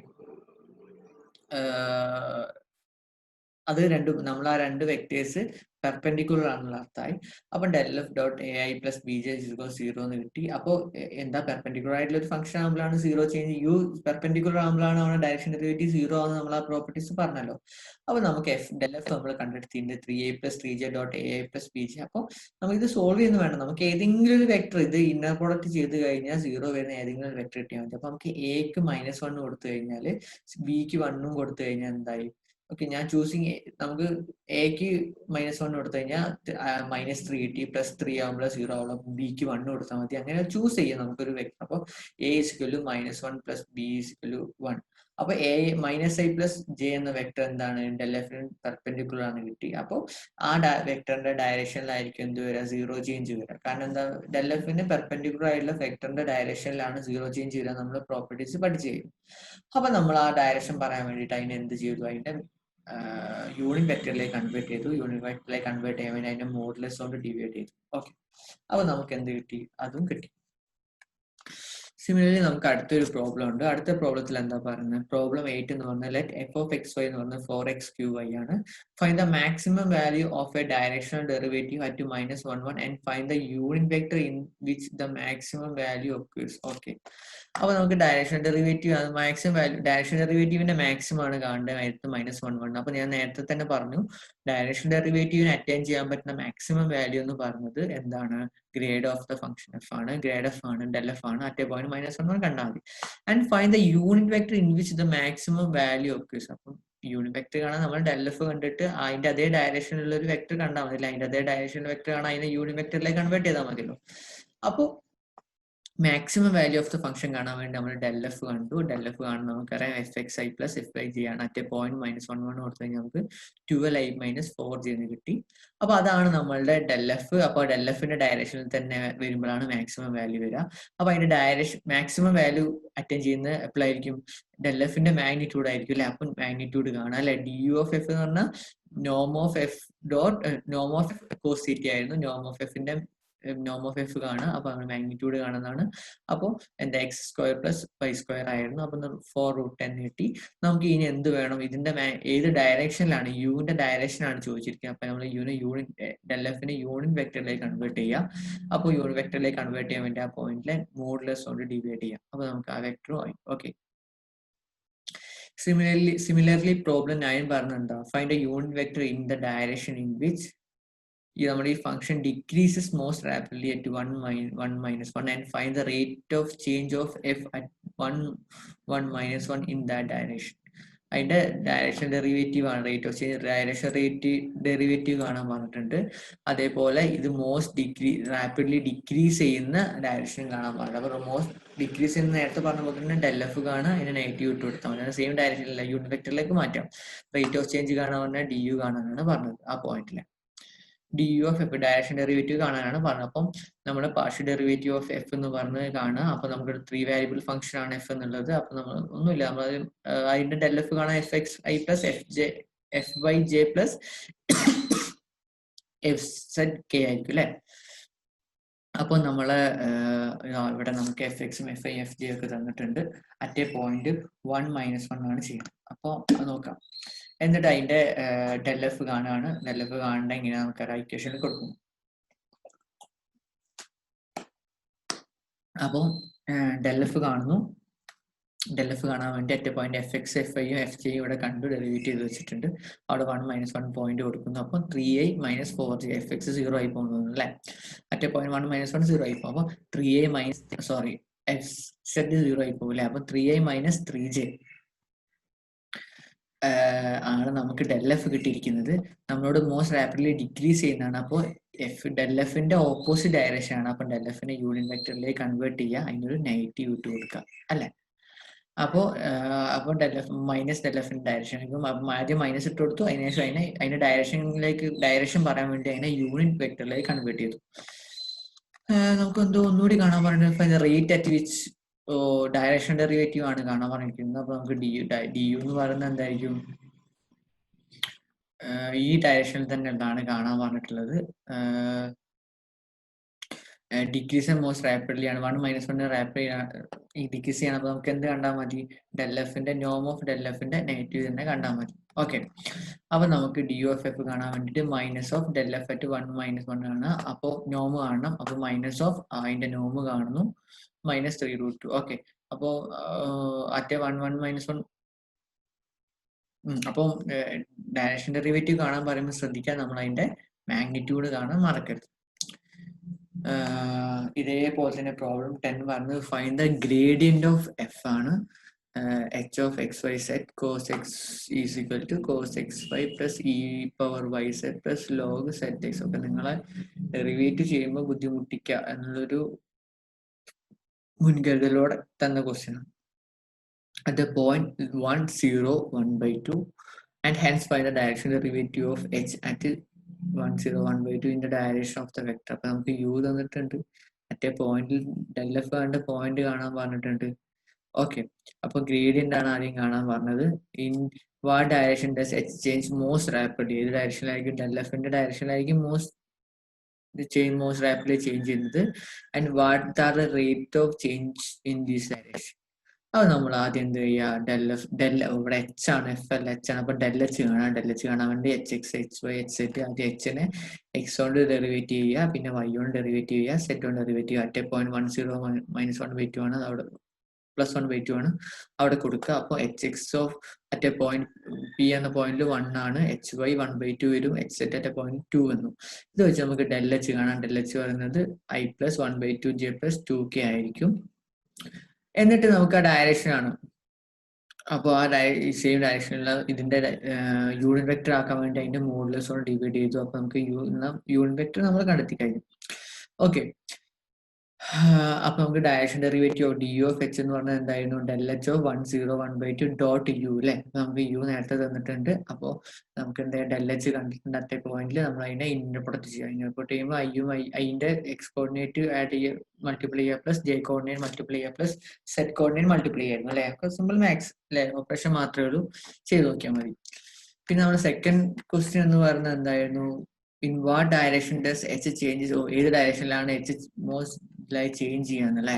Speaker 1: അത് നമ്മൾ ആ രണ്ട് വെക്ടേഴ്സ് പെർപെൻഡിക്കുലർ ആണെന്നുള്ള അർത്ഥമായി. അപ്പൊ del F dot A I plus B J zero എന്ന് കിട്ടി. അപ്പോൾ എന്താ പെർപെൻഡിക്കുലർ ആയിട്ടുള്ള ഒരു ഫംഗ്ഷൻ ആകുമ്പോഴാണ് സീറോ ചേഞ്ച്, യു പെർപെൻഡിക്കുലർ ആകുമ്പോഴാണ് അവിടെ ഡയറക്ഷൻ ഡെറിവേറ്റീവ് സീറോ ആണെന്ന് നമ്മൾ ആ പ്രോപ്പർട്ടീസ് പറഞ്ഞല്ലോ. അപ്പൊ നമുക്ക് ഡെൽ എഫ് നമ്മൾ കണ്ടെടുത്തിട്ടുണ്ട് 3a plus 3j dot A I plus B J. അപ്പോൾ നമുക്ക് ഇത് സോൾവ് ചെയ്യുന്നു വേണം, നമുക്ക് ഏതെങ്കിലും ഒരു വെക്ടർ ഇത് ഇന്നർ പ്രോഡക്റ്റ് ചെയ്ത് കഴിഞ്ഞാൽ സീറോ വരുന്ന ഏതെങ്കിലും ഒരു വെക്ടർ കിട്ടിയാൽ മതി. അപ്പൊ നമുക്ക് എക്ക് -1 കൊടുത്തു കഴിഞ്ഞാൽ ബിക്ക് 1 കൊടുത്തു കഴിഞ്ഞാൽ എന്തായി? ഓക്കെ, ഞാൻ ചൂസിങ് നമുക്ക് എക്ക് -1 കൊടുത്തു കഴിഞ്ഞാൽ -3 കിട്ടി, +3 ആകുമ്പോൾ 0 ആവുള്ളൂ. ബിക്ക് 1 കൊടുത്താൽ മതി. അങ്ങനെ ചൂസ് ചെയ്യാം നമുക്കൊരു വെക്ടർ. അപ്പോൾ a = -1 + b = 1. അപ്പൊ a -i + j എന്ന വെക്ടർ എന്താണ്? ഡെൽ എഫിന് പെർപെൻഡിക്കുലർ ആണ് കിട്ടി. അപ്പോൾ ആ വെക്ടറിന്റെ ഡയറക്ഷനിലായിരിക്കും എന്ത് വരിക? 0 ചേഞ്ച് വരിക. കാരണം എന്താ? ഡെൽ എഫിന് പെർപെൻഡിക്കുലർ ആയിട്ടുള്ള വെക്ടറിന്റെ ഡയറക്ഷനിലാണ് 0 ചേഞ്ച് വരിക. നമ്മൾ പ്രോപ്പർട്ടീസ് പഠിച്ചു കഴിഞ്ഞു. അപ്പൊ നമ്മൾ ആ ഡയറക്ഷൻ പറയാൻ വേണ്ടിയിട്ട് അതിനെ എന്ത് ചെയ്തു? അതിന്റെ യൂണിറ്റ് വെക്ടറിലേക്ക് കൺവേർട്ട് ചെയ്തു. യൂണിറ്റ് വെക്ടറിലേക്ക് കൺവേർട്ട് ചെയ്യാൻ വേണ്ടി അതിന്റെ മോഡുലസ് കൊണ്ട് ഡിവൈഡ് ചെയ്തു. ഓക്കെ, അപ്പൊ നമുക്ക് എന്ത് കിട്ടി? അതും കിട്ടി. സിമിലർലി നമുക്ക് അടുത്തൊരു പ്രോബ്ലം ഉണ്ട്. അടുത്ത പ്രോബ്ലത്തിൽ എന്താ പറയുന്നത്? പ്രോബ്ലം 8 എന്ന് പറഞ്ഞാൽ let F of X Y എന്ന് പറഞ്ഞാൽ 4x³ ആണ്. Find the maximum value of a directional derivative at -1 and find the unit vector in which the maximum value occurs. Okay, അപ്പൊ നമുക്ക് ഡയറക്ഷണൽ ഡെറിവേറ്റീവ് ആണ് മാക്സിമം വാല്യൂ. ഡയറക്ഷണൽ ഡെറിവേറ്റീവിന്റെ മാക്സിമം ആണ് കാണേണ്ടത് അടുത്ത് -1. അപ്പൊ ഞാൻ നേരത്തെ തന്നെ പറഞ്ഞു, ഡയറക്ഷണൽ ഡെറിവേറ്റീവിന് അറ്റൈൻ ചെയ്യാൻ പറ്റുന്ന മാക്സിമം വാല്യൂ എന്ന് പറയുന്നത് എന്താണ്? Grade of the function F ആണ്. ഗ്രേഡ് എഫ് ആണ്, ഡെൽ എഫ് ആണ്. അറ്റ് എ പോയിന്റ് -1 കണ്ടാൽ മതി. And find the unit vector in which the maximum value occurs. അപ്പം യൂണിറ്റ് വെക്ടർ കാണാൻ നമ്മൾ ഡെൽ എഫ് കണ്ടിട്ട് അതിന്റെ അതേ ഡയറക്ഷനിലുള്ള ഒരു വെക്ടർ കണ്ടാൽ മതി. അതിന്റെ അതേ ഡയറക്ഷനിൽ വെക്ടർ കാണാൻ അതിനെ യൂണിറ്റ് വെക്ടറിലേക്ക് കൺവേർട്ട് ചെയ്താൽ മതിയല്ലോ. അപ്പോൾ maximum value of the function കാണാൻ വേണ്ടി നമ്മൾ ഡെൽ എഫ് കണ്ടു. ഡെൽ എഫ് കാണുന്ന നമുക്കറിയാം fxi + fij ആണ്. അറ്റ് പോയിന്റ് -1 കൊടുത്തു കഴിഞ്ഞാൽ നമുക്ക് 12i - 4j എന്ന് കിട്ടി. അപ്പൊ അതാണ് നമ്മളുടെ ഡെൽ എഫ്. അപ്പൊ ഡെൽ എഫിന്റെ ഡയറക്ഷനിൽ തന്നെ വരുമ്പോഴാണ് മാക്സിമം വാല്യൂ വരിക. അപ്പൊ അതിന്റെ ഡയറക്ഷൻ മാക്സിമം വാല്യൂ അറ്റൻഡ് ചെയ്യുന്ന എപ്പോഴായിരിക്കും? ഡെൽ എഫിന്റെ മാഗ്നിറ്റ്യൂഡ് ആയിരിക്കും അല്ലെ. അപ്പൊ മാഗ്നിറ്റ്യൂഡ് കാണാം അല്ലെ. du of f എന്ന് പറഞ്ഞാൽ norm of f dot norm of cos θ ആയിരുന്നു. norm of f കാണുക. അപ്പൊ മാഗ്നിറ്റ്യൂഡ് കാണുന്നതാണ്. അപ്പോൾ എന്താ x² + y² ആയിരുന്നു. അപ്പൊ 4√10 കിട്ടി. നമുക്ക് ഇനി എന്ത് വേണം? ഇതിന്റെ ഏത് ഡയറക്ഷനിലാണ്? യുവിന്റെ ഡയറക്ഷൻ ആണ് ചോദിച്ചിരിക്കുന്നത്. അപ്പൊ നമ്മൾ ഡെൽ എഫിനെ യൂണിറ്റ് വെക്ടറിലേക്ക് കൺവേർട്ട് ചെയ്യാം. അപ്പോൾ യൂണിറ്റ് വെക്ടറിലേക്ക് കൺവേർട്ട് ചെയ്യാൻ വേണ്ടി ആ പോയിന്റിലെ മോഡുലസ് കൊണ്ട് ഡിവൈഡ് ചെയ്യാം. അപ്പൊ നമുക്ക് ആ വെക്ടറും ആയി. ഓക്കെ, സിമിലർലി പ്രോബ്ലം 9 പറഞ്ഞെന്താ? Find a unit vector in the direction in which നമ്മുടെ ഈ function decreases most rapidly at 1 - 1 and find the rate of change of F at 1 - 1 in that direction. അതിന്റെ ഡയറക്ഷൻ ഡെറിവേറ്റീവ് ആണ്. Rate of change direction derivative കാണാൻ പറഞ്ഞിട്ടുണ്ട്. അതേപോലെ ഇത് റാപ്പിഡ്ലി ഡിക്രീസ് ചെയ്യുന്ന ഡയറക്ഷൻ കാണാൻ പറഞ്ഞത്. അപ്പൊ മോസ്റ്റ് ഡിക്രീസ് ചെയ്യുന്ന നേരത്തെ പറഞ്ഞ പോലെ തന്നെ ഡെൽ എഫ് കാണാൻ അതിന് നെഗറ്റീവ് ഇട്ട് കൊടുത്താൽ മതി. സെയിം ഡയറക്ഷനില്ല, യൂണിറ്റ് വെക്ടറിലേക്ക് മാറ്റാം. റേറ്റ് ഓഫ് ചേഞ്ച് കാണാൻ പറഞ്ഞാൽ du കാണാനാണ് പറഞ്ഞത് ആ പോയിന്റിൽ. du of f direction derivative കാണാനാണ് പറഞ്ഞത്. അപ്പം നമ്മുടെ പാർഷ്യൽ ഡെറിവേറ്റീവ് ഓഫ് എഫ് എന്ന് പറഞ്ഞത് കാണുക. അപ്പൊ നമുക്ക് 3 വേരിയബിൾ ഫംഗ്ഷൻ ആണ് എഫ് എന്നുള്ളത്. അപ്പൊ നമ്മൾ ഒന്നുമില്ല, നമ്മൾ അതിന്റെ ഡെൽ എഫ് കാണാൻ fxi + fyj + fzk ആയിരിക്കും അല്ലെ. അപ്പൊ നമ്മള് ഇവിടെ നമുക്ക് fxും fi fj ഒക്കെ തന്നിട്ടുണ്ട്. അറ്റ് എ പോയിന്റ് 1 - 1 ആണ് ചെയ്യുന്നത്. അപ്പൊ നോക്കാം. എന്നിട്ട് അതിന്റെ ഡെൽ എഫ് കാണുകയാണ്. ഡെൽ എഫ് കാണേണ്ട ഇങ്ങനെ നമുക്ക് ഇക്വേഷനിൽ കൊടുക്കും. അപ്പോൾ ഡെൽ എഫ് കാണുന്നു. ഡെൽ എഫ് കാണാൻ വേണ്ടി at point fx fi fj ഇവിടെ കണ്ടു ഡെറിവേറ്റ് ചെയ്ത് വെച്ചിട്ടുണ്ട്. അവിടെ 1 - 1 പോയിന്റ് കൊടുക്കുന്നു. അപ്പം 3i - 4j fx 0 ആയി പോകുന്നു അല്ലെ. അറ്റ് പോയിന്റ് 1 - 1 0 ആയി പോകും. അപ്പൊ 3i fz 0 ആയി പോകും അല്ലെ. അപ്പൊ 3i - 3j ആണ് നമുക്ക് ഡെൽ എഫ് കിട്ടിയിരിക്കുന്നത്. നമ്മളോട് മോസ്റ്റ് റാപ്പിഡ്ലി ഡിക്രീസ് ചെയ്യുന്നതാണ്. അപ്പോൾ ഡെൽ എഫിന്റെ ഓപ്പോസിറ്റ് ഡയറക്ഷൻ ആണ്. അപ്പൊ ഡെൽ എഫിനെ യൂണിറ്റ് വെക്ടറിലേക്ക് കൺവേർട്ട് ചെയ്യുക, അതിനൊരു നെഗറ്റീവ് ഇട്ട് കൊടുക്കുക അല്ലെ. അപ്പോൾ ഡെൽ എഫിന്റെ ഡയറക്ഷൻ ആദ്യം മൈനസ് ഇട്ട് കൊടുത്തു. അതിനുശേഷം അതിന്റെ ഡയറക്ഷൻ പറയാൻ വേണ്ടി അതിനെ യൂണിറ്റ് വെക്ടറിലേക്ക് കൺവേർട്ട് ചെയ്തു. നമുക്ക് എന്തോ ഒന്നുകൂടി കാണാൻ പറഞ്ഞത് rate at which direction derivative ആണ് കാണാൻ പറഞ്ഞിരിക്കുന്നത്. അപ്പൊ നമുക്ക് du എന്ന് പറയുന്നത് എന്തായിരിക്കും? ഈ ഡയറക്ഷനിൽ തന്നെ എന്താണ് കാണാൻ പറഞ്ഞിട്ടുള്ളത്? ഡിക്രീസ് മോസ്റ്റ് റാപ്പിഡ്ലി ആണ്. 1 - 1 റാപ്പിഡ് ഈ ഡിക്രീസ് ചെയ്യണം. അപ്പോൾ നമുക്ക് എന്ത് കണ്ടാൽ മതി? ഡെൽ എഫിന്റെ നോം ഓഫ് ഡെൽ എഫിന്റെ നെഗറ്റീവ് തന്നെ കണ്ടാൽ മതി. ഓക്കെ, അപ്പൊ നമുക്ക് ഡി ഓഫ് എഫ് കാണാൻ വേണ്ടിയിട്ട് minus of del F at 1 - 1 ആണ്. അപ്പോൾ നോം കാണണം. അപ്പോൾ മൈനസ് ഓഫ് അതിന്റെ നോം കാണുന്നു -3√2. ഓക്കെ, അപ്പോൾ അറ്റ് 1 - 1 അപ്പം ഡയറക്ഷൻ ഡെറിവേറ്റീവ് കാണാൻ പറയുമ്പോൾ ശ്രദ്ധിക്കാൻ നമ്മൾ അതിന്റെ മാഗ്നിറ്റ്യൂഡ് കാണാൻ മറക്കരുത്. ഇതേപോലെ തന്നെ പ്രോബ്ലം 10 പറഞ്ഞത് find the gradient of F ആണ്. h of xyz cos x is equal to cos xy plus e power yz plus log zx. ഒക്കെ നിങ്ങളെ ഡെറിവേറ്റ് ചെയ്യുമ്പോൾ ബുദ്ധിമുട്ടിക്കുക എന്നുള്ളൊരു മുൻകരുതലോടെ തന്ന ക്വസ്റ്റ്യൻ ആണ്. At the point 1, 0, 1/2 and hence find the direction derivative of h at 1, 0, 1/2 in the direction of the vector. അപ്പൊ നമുക്ക് u തന്നിട്ടുണ്ട്. മറ്റേ പോയിന്റിൽ ഡെൽ എഫ് കണ്ട പോയിന്റ് കാണാൻ പറഞ്ഞിട്ടുണ്ട്. ഓക്കെ, അപ്പൊ ഗ്രേഡിയന്റ് ആണ് ആദ്യം കാണാൻ പറഞ്ഞത്. In what direction does H change most rapidly? ഏത് ഡയറക്ഷനിലായിരിക്കും? ഡെൽ എഫിന്റെ ഡയറക്ഷനിലായിരിക്കും മോസ്റ്റ് റാപ്പിഡ്ലി ചേഞ്ച് ചെയ്യുന്നത്. And what are the rate of change in this direction? അത് നമ്മൾ ആദ്യം എന്ത് ചെയ്യുക? ഇവിടെ എച്ച് ആണ്, എഫ് അല്ല എച്ച് ആണ്. അപ്പൊ ഡെൽ എച്ച് കാണാം. ഡെൽ എച്ച് കാണാൻ വേണ്ടി H X, H Y, H set. ആദ്യം എച്ചിനെ എക്സ് കൊണ്ട് ഡെറിവേറ്റ് ചെയ്യുക, പിന്നെ വൈ കൊണ്ട് ഡെറിവേറ്റ് ചെയ്യുക, സെറ്റ് കൊണ്ട് ഡെറിവേറ്റ് ചെയ്യുക. അറ്റ് പോയിന്റ് 1, 0 - 1/2 ആണ്, അവിടെ +1/2 ആണ് അവിടെ കൊടുക്കുക. അപ്പോൾ H X of at point P എന്ന പോയിന്റിൽ 1 ആണ്, എച്ച് വൈ 1/2 വരും, എച്ച് സെറ്റ് അറ്റ് പോയിന്റ് 2 വന്നു. ഇത് വെച്ച് നമുക്ക് ഡെൽ എച്ച് കാണാം. ഡെൽ എച്ച് പറയുന്നത് i + 1/2 j + 2k ആയിരിക്കും. എന്നിട്ട് നമുക്ക് ആ ഡയറക്ഷൻ ആണ്. അപ്പോൾ ആ സെയിം ഡയറക്ഷനിലുള്ള ഇതിന്റെ യൂണിറ്റ് വെക്ടർ ആക്കാൻ വേണ്ടി അതിന്റെ മോഡുലസ് കൊണ്ട് ഡിവൈഡ് ചെയ്തു. അപ്പൊ നമുക്ക് യൂണിറ്റ് വെക്ടർ നമ്മൾ കണ്ടെത്തി കഴിഞ്ഞു. ഓക്കെ, അപ്പൊ നമുക്ക് direction derivative D of H എന്ന് പറഞ്ഞാൽ എന്തായിരുന്നു? Del H of 1, 0, 1/2 dot U അല്ലെ. നമുക്ക് യു നേരത്തെ തന്നിട്ടുണ്ട്. അപ്പോൾ നമുക്ക് എന്താ ഡെൽ എച്ച് കണ്ടിട്ടുണ്ട്. അറ്റ പോയിന്റിൽ നമ്മൾ അതിനെ ഇന്റർപ്രൊട്ട് ചെയ്യുക. ഇന്റർപ്രൊട്ട് ചെയ്യുമ്പോൾ അതിന്റെ എക്സ് കോർഡിനേറ്റ് ആഡ് ചെയ്യുക, മൾട്ടിപ്ലൈ ചെയ്യുക, പ്ലസ് ജെ കോർഡിനേറ്റ് മൾട്ടിപ്ലൈ ചെയ്യുക, പ്ലസ് സെറ്റ് കോർഡിനേറ്റ് മൾട്ടിപ്ലൈ ചെയ്യായിരുന്നു അല്ലെ. സിമ്പിൾ മാക്സ് അല്ലെ, ഓപ്പറേഷൻ മാത്രമേ ഉള്ളൂ. ചെയ്ത് നോക്കിയാൽ മതി. പിന്നെ നമ്മുടെ സെക്കൻഡ് ക്വസ്റ്റ്യൻ എന്ന് പറയുന്നത് എന്തായിരുന്നു? In what direction does H changes? ഏത് ഡയറക്ഷനിലാണ് എച്ച് മോസ്റ്റ് ചേഞ്ച് ചെയ്യാന്നല്ലേ.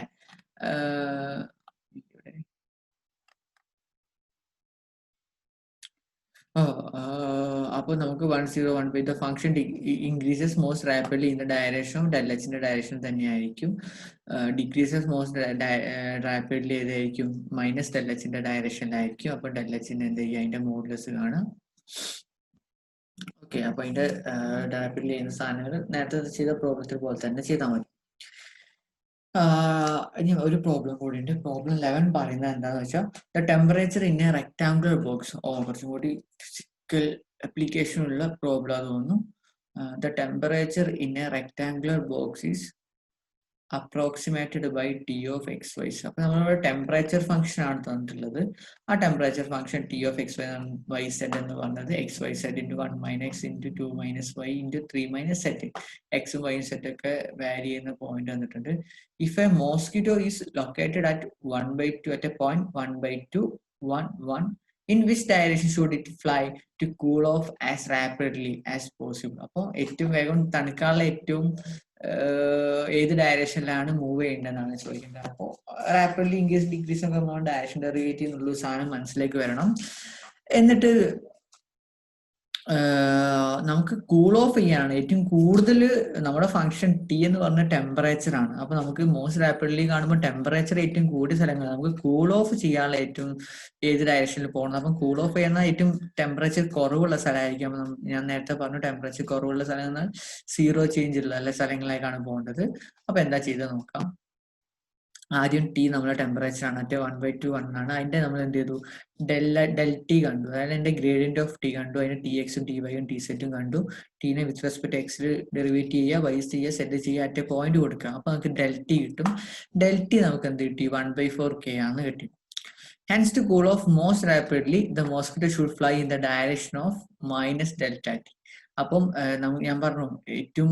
Speaker 1: അപ്പോൾ നമുക്ക് 1, 0, 1/2 function increases most rapidly in the direction of del എച്ചിന്റെ ഡയറക്ഷൻ തന്നെയായിരിക്കും. ഡിക്രീസസ് മോസ്റ്റ് റാപ്പിഡ്ലി ഏതായിരിക്കും? മൈനസ് ഡെൽ എച്ചിന്റെ ഡയറക്ഷനിലായിരിക്കും. അപ്പൊ ഡെൽ എച്ചിന് എന്ത് ചെയ്യുക? അതിന്റെ മോഡുലസ് കാണാം. ഓക്കെ, അപ്പൊ അതിന്റെ റാപ്പിഡ്ലി ചെയ്യുന്ന സാധനങ്ങൾ നേരത്തെ ചെയ്ത പ്രോബ്ലത്തിൽ പോലെ തന്നെ ചെയ്താൽ മതി. ഇനി ഒരു പ്രോബ്ലം കൂടി ഉണ്ട്. പ്രോബ്ലം 11 പറയുന്നത് എന്താണെന്ന് വെച്ചാൽ the temperature in a rectangular box. കുറച്ചും കൂടി ഫിസിക്കൽ ആപ്ലിക്കേഷൻ ഉള്ള പ്രോബ്ലം തോന്നുന്നു. The temperature in a rectangular box is approximated by T of X Y's. അപ്പൊ നമ്മളിവിടെ ടെമ്പറേച്ചർ ഫംഗ്ഷൻ ആണ് തന്നിട്ടുള്ളത്. ആ temperature function T of X Y Z എന്ന് പറഞ്ഞത് X Y Z into 1 - x into 2 - y into 3 - z. എക്സും വൈയും സെറ്റ് ഒക്കെ വാരി ചെയ്യുന്ന പോയിന്റ് വന്നിട്ടുണ്ട്. If A mosquito is located at 1/2 at a point 1/2, 1, 1, in which direction should it fly to cool off as rapidly as possible? അപ്പോൾ ഏറ്റവും വേഗം തണുക്കാനുള്ള ഏറ്റവും ഏത് ഡയറക്ഷനിലാണ് മൂവ് ചെയ്യേണ്ടതെന്നാണ് ചോദിക്കുന്നത്. അപ്പോൾ റാപ്പിഡ്ലി ഇൻക്രീസ് ഡിക്രീസ് ഒക്കെ നമ്മൾ ഡയറക്ഷൻ ഡെറിവേറ്റീവ് എന്നുള്ള സാധനം മനസ്സിലേക്ക് വരണം. എന്നിട്ട് നമുക്ക് കൂൾ ഓഫ് ചെയ്യാനാണ് ഏറ്റവും കൂടുതൽ നമ്മുടെ ഫംഗ്ഷൻ ടി എന്ന് പറഞ്ഞ ടെമ്പറേച്ചർ ആണ്. അപ്പൊ നമുക്ക് മോസ്റ്റ് റാപ്പിഡ്ലി കാണുമ്പോൾ ടെമ്പറേച്ചർ ഏറ്റവും കൂടിയ സ്ഥലങ്ങൾ നമുക്ക് കൂൾ ഓഫ് ചെയ്യാനുള്ള ഏറ്റവും ഏത് ഡയറക്ഷനിൽ പോകണം. അപ്പം കൂൾ ഓഫ് ചെയ്യുന്ന ഏറ്റവും ടെമ്പറേച്ചർ കുറവുള്ള സ്ഥലമായിരിക്കും. അപ്പൊ ഞാൻ നേരത്തെ പറഞ്ഞു ടെമ്പറേച്ചർ കുറവുള്ള സ്ഥലങ്ങൾ 0 ചേഞ്ച് ഉള്ള എല്ലാ സ്ഥലങ്ങളിലേക്കാണ് പോകേണ്ടത്. അപ്പൊ എന്താ ചെയ്തത് നോക്കാം. ആദ്യം ടി നമ്മുടെ ടെമ്പറേച്ചർ ആണ്. മറ്റേ 1/2 1 ആണ്. അതിന്റെ നമ്മൾ എന്ത് ചെയ്തു? ഡെൽ ടി കണ്ടു. അതായത് അതിന്റെ ഗ്രേഡിയന്റ് ഓഫ് ടി കണ്ടു. അതിന്റെ ടി എക്സും ടി വൈയും ടി സെറ്റും കണ്ടു. ടീനെ വിത്ത് റെസ്പെക്ട് എക്സിൽ ഡെറിവേറ്റ് ചെയ്യുക, വൈ ചെയ്യുക, സെറ്റ് ചെയ്യുക, അറ്റ് പോയിന്റ് കൊടുക്കുക. അപ്പൊ നമുക്ക് ഡെൽ ടി കിട്ടും. ഡെൽ ടി നമുക്ക് എന്ത് കിട്ടി? 1/4k ആണ് കിട്ടി. Hence to cool off most rapidly, the mosquito should fly in the direction of -delta t. അപ്പം ഞാൻ പറഞ്ഞു ഏറ്റവും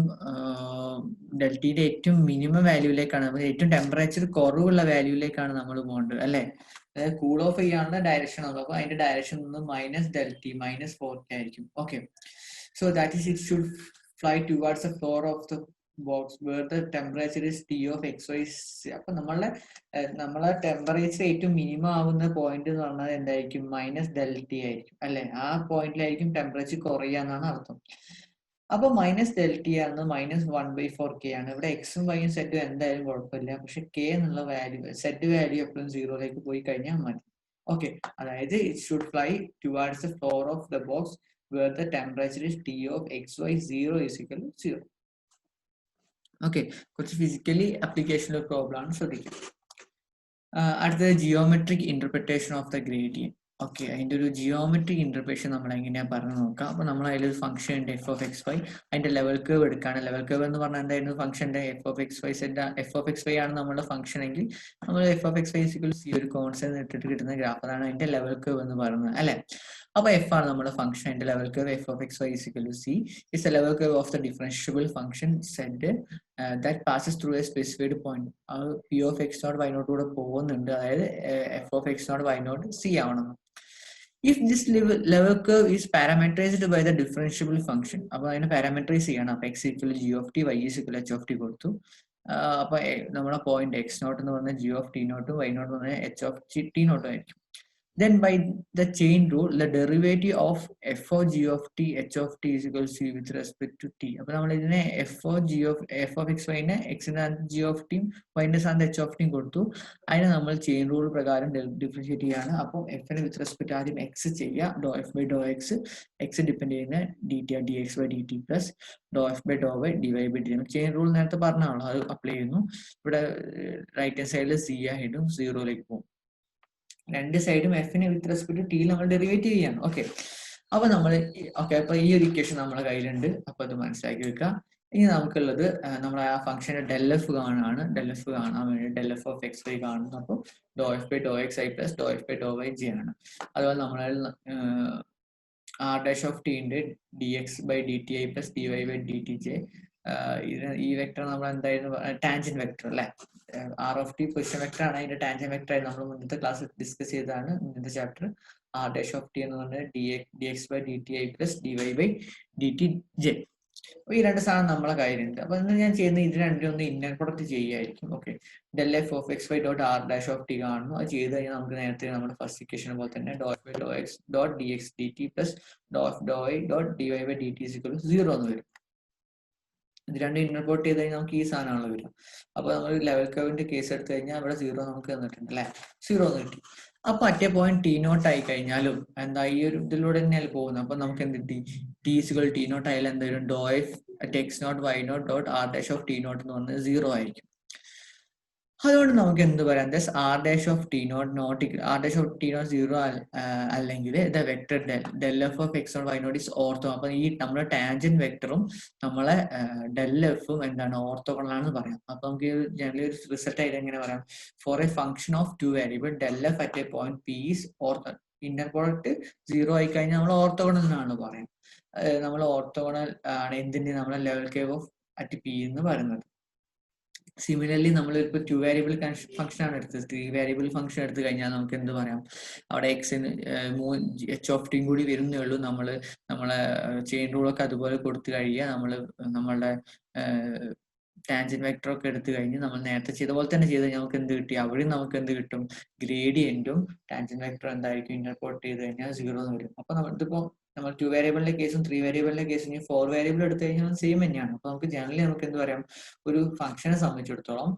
Speaker 1: ഡെൽറ്റയുടെ ഏറ്റവും മിനിമം വാല്യൂയിലേക്കാണ്, ഏറ്റവും ടെമ്പറേച്ചർ കുറവുള്ള വാല്യൂയിലേക്കാണ് നമ്മൾ പോകേണ്ടത് അല്ലെ. അതായത് കൂൾ ഓഫ് ചെയ്യാനുള്ള ഡയറക്ഷൻ ആണ്. അപ്പൊ അതിന്റെ ഡയറക്ഷൻ നിന്ന് -delta -4k ആയിരിക്കും. Okay, so that is it should fly towards the floor of the box where the temperature is T of X Y. അപ്പൊ നമ്മളെ ടെമ്പറേച്ചർ ഏറ്റവും മിനിമം ആവുന്ന പോയിന്റ് എന്ന് പറഞ്ഞാൽ എന്തായിരിക്കും? മൈനസ് ഡെൽറ്റി ആയിരിക്കും അല്ലെ? ആ പോയിന്റിലായിരിക്കും ടെമ്പറേച്ചർ കുറയുക എന്നാണ് അർത്ഥം. അപ്പൊ മൈനസ് ഡെൽറ്റി ആണ് -1/4k ആണ്. ഇവിടെ എക്സും വൈയും സെറ്റും എന്തായാലും കുഴപ്പമില്ല. പക്ഷെ കെ എന്നുള്ള വാല്യൂ, സെറ്റ് വാല്യൂ എപ്പോഴും സീറോയിലേക്ക് പോയി കഴിഞ്ഞാൽ മതി. ഓക്കെ, അതായത് it should fly towards the floor of the box where the temperature is T of xy 0 is equal to 0. Okay, കുറച്ച് ഫിസിക്കലി അപ്ലിക്കേഷനുള്ള പ്രോബ്ലം ആണ്, ശ്രദ്ധിക്കുക. അടുത്തത് geometric interpretation of the gradient. Okay, അതിന്റെ ഒരു ജിയോമെട്രിക് ഇന്റർപ്രിട്ടേഷൻ നമ്മൾ എങ്ങനെയാ പറഞ്ഞു നോക്കാം. അപ്പൊ നമ്മൾ അതിലൊരു ഫംഗ്ഷൻ ഉണ്ട് എഫ് ഓഫ് എക്സ് വൈ, അതിന്റെ ലെവൽ കേവ് എടുക്കുകയാണ്. ലെവൽ കേവ് എന്ന് പറഞ്ഞാൽ എന്തായിരുന്നു? ഫംഗ്ഷന്റെ F of X Y F of X Y ആണ് നമ്മുടെ ഫംഗ്ഷൻ എങ്കിൽ നമ്മൾ F of X Y C ഒരു കോൺസ്റ്റന്റ് ഇട്ടിട്ട് കിട്ടുന്ന ഗ്രാഫ്, അതാണ് അതിന്റെ ലെവൽ കേവ് എന്ന് പറയുന്നത് അല്ലെ? അപ്പൊ എഫ് ആണ് നമ്മുടെ ഫംഗ്ഷൻ, അതിന്റെ level curve F of X Y C is the level curve of the differentiable function Z that passes through a specified point. P of X naught Y naught കൂടെ പോകുന്നുണ്ട്, അതായത് F of X naught Y naught C ആവണം. If this level curve is parameterized by the differentiable function, അപ്പൊ അതിനെ പാരാമീറ്ററൈസ് ചെയ്യണം. അപ്പൊ X equal G of T, Y is equal H of T കൊടുത്തു. അപ്പൊ നമ്മുടെ പോയിന്റ് എക്സ് നോട്ട് എന്ന് പറഞ്ഞാൽ ജി ഓഫ് ടി നോട്ടും വൈ നോട്ട് എന്ന് പറഞ്ഞാൽ എച്ച് ഓഫ് ടി നോട്ടും ആയിരിക്കും. Then by the chain rule, the derivative of f of g of t h of t is equal to c with respect to t. അപ്പോൾ നമ്മൾ ഇതിനെ f of x y നെ x ന്റെ g of t y ന്റെ സ്ഥാനത്ത് h of t കൊടുത്തു. അതിനെ നമ്മൾ ചെയിൻ റൂൾ പ്രകാരം ഡിഫറൻഷിയേറ്റ് ചെയ്യാണ്. അപ്പോൾ f നെ വിത്ത് റെസ്പെക്ട് ആദ്യം x ചെയ്യുക, doh F by Dr X, X depend ചെയ്യുന്ന D T D X by D T plus Dr F by Dr Y D Y by D. Chain rule നേരത്തെ പറഞ്ഞാണല്ലോ, അത് അപ്ലൈ ചെയ്യുന്നു. ഇവിടെ റൈറ്റ് ഹാൻഡ് സൈഡിൽ സി ആയിട്ടും സീറോയിലേക്ക് പോകും. രണ്ട് സൈഡും എഫിനെ വിത്ത് റെസ്പെക്ട് ടി നമ്മൾ ഡെറിവേറ്റ് ചെയ്യാണ്. ഓക്കെ, അപ്പൊ നമ്മൾ അപ്പൊ ഈ ഒരു ഇക്വേഷൻ നമ്മുടെ കയ്യിലുണ്ട്. അപ്പൊ അത് മനസ്സിലാക്കി വെക്കുക. ഇനി നമുക്കുള്ളത് നമ്മൾ ആ ഫംഗ്ഷന്റെ ഡെൽ എഫ് കാണാൻ വേണ്ടി del F of X Y കാണുന്നു. അപ്പോൾ doh F by Dr X I plus Dr F by Dr Y J ആണ്. അതുപോലെ നമ്മൾ ആർ ഡാഷ് ഓഫ് ടി ഉണ്ട് D X by D T I plus D Y by D T J. ഈ വെക്ടർ നമ്മൾ എന്തായിരുന്നു? ടാൻജന്റ് വെക്ടർ അല്ലെ? R of T position vector ആണ്, അതിന്റെ ടാൻജന്റ് വെക്ടർ ആയി നമ്മൾ മുന്നത്തെ ക്ലാസ്സിൽ ഡിസ്കസ് ചെയ്തതാണ്. ഇന്നത്തെ chapter R dash of T എന്ന് പറഞ്ഞാൽ D X by D T I plus D Y by D T J. ഈ രണ്ട് സാധനം നമ്മളെ കയ്യിലുണ്ട്. അപ്പൊ ഇന്ന് ഞാൻ ചെയ്യുന്ന ഇത് രണ്ടും ഒന്ന് ഇന്നർ പ്രൊഡക്റ്റ് ചെയ്യായിരിക്കും. Okay, del F of X Y dot R dash of T കാണുന്നു. അത് ചെയ്ത് കഴിഞ്ഞാൽ നമുക്ക് നേരത്തെ നമ്മുടെ ഫസ്റ്റ് ഇക്വേഷൻ പോലെ തന്നെ doh F by Dr X dot D X D T plus Dr F doh Y dot D Y by D T is equal to 0 എന്ന് വരും. ഇത് രണ്ടും ഇൻവെർട്ട് ചെയ്ത് കഴിഞ്ഞാൽ നമുക്ക് ഈ സാധനമാണല്ലോ വരും. അപ്പൊ നമ്മൾ ലെവൽ കർവിന്റെ കേസ് എടുത്തു കഴിഞ്ഞാൽ ഇവിടെ 0 നമുക്ക് തന്നിട്ടുണ്ട് അല്ലെ? 0 എന്ന് കിട്ടി. അപ്പൊ അറ്റേ പോയിന്റ് ടി നോട്ട് ആയി കഴിഞ്ഞാലും എന്താ ഈ ഒരു ഇതിലൂടെ തന്നെയാണ് പോകുന്നത്. അപ്പൊ നമുക്ക് എന്ത് കിട്ടി? ടി ഇസിക്വൽ ടി നോട്ട് ആയാലും എന്തായാലും doh F at X naught Y naught dot R dash of T naught എന്ന് പറഞ്ഞത് 0 ആയിരിക്കും. അതുകൊണ്ട് നമുക്ക് എന്ത് പറയാം? R dash of T naught R dash of T naught 0 അല്ലെങ്കിൽ the vector del F of X naught Y naught is ortho. അപ്പൊ ഈ നമ്മുടെ ടാൻജന്റ് വെക്ടറും നമ്മളെ ഡെൽ എഫും എന്താണ്? ഓർത്തോഗണലാണെന്ന് പറയാം. അപ്പൊ നമുക്ക് ജനറലി ഒരു റിസൾട്ട് ആയിട്ട് എങ്ങനെ പറയാം? For a function of two variable del F at a point P is ortho. Inner product 0 ആയി കഴിഞ്ഞാൽ നമ്മൾ ഓർത്തോഗണൽ എന്നാണ് പറയാം. നമ്മൾ ഓർത്തോഗണൽ ആണ് എന്തിന്? നമ്മളെ level curve of at P എന്ന് പറയുന്നത്. സിമിലർലി നമ്മൾ ഇപ്പോൾ 2 വേരിയബിൾ ഫംഗ്ഷൻ ആണ് എടുത്തത്. 3 വേരിയബിൾ ഫംഗ്ഷൻ എടുത്തു കഴിഞ്ഞാൽ നമുക്ക് എന്ത് പറയാം? അവിടെ എക്സിന് എച്ച് ഓഫ് ടിയും കൂടി വരുന്നേ ഉള്ളൂ. നമ്മളെ ചെയിൻ റൂളൊക്കെ അതുപോലെ കൊടുത്തു കഴിയുക. നമ്മളുടെ ടാൻജന്റ് വെക്ടർ ഒക്കെ എടുത്തു കഴിഞ്ഞ് നമ്മൾ നേരത്തെ ചെയ്ത പോലെ തന്നെ ചെയ്ത് നമുക്ക് എന്ത് കിട്ടി? അവിടെയും നമുക്ക് എന്ത് കിട്ടും? ഗ്രേഡിയന്റും ടാൻജന്റ് വെക്ടർ എന്തായിരിക്കും? ഇന്റർപോർട്ട് ചെയ്ത് കഴിഞ്ഞാൽ 0 എന്ന് വരും. അപ്പൊ ഇതിപ്പോ നമ്മൾ 2 വേരിയബിളിന്റെ കേസും 3 വേരിയബിളിന്റെ കേസും 4 വേരിയബിൾ എടുത്തു കഴിഞ്ഞാൽ സെയിം തന്നെയാണ്. അപ്പൊ നമുക്ക് ജനറലി നമുക്ക് എന്ത് പറയാം? ഒരു ഫംഗ്ഷനെ സംബന്ധിച്ചിടത്തോളം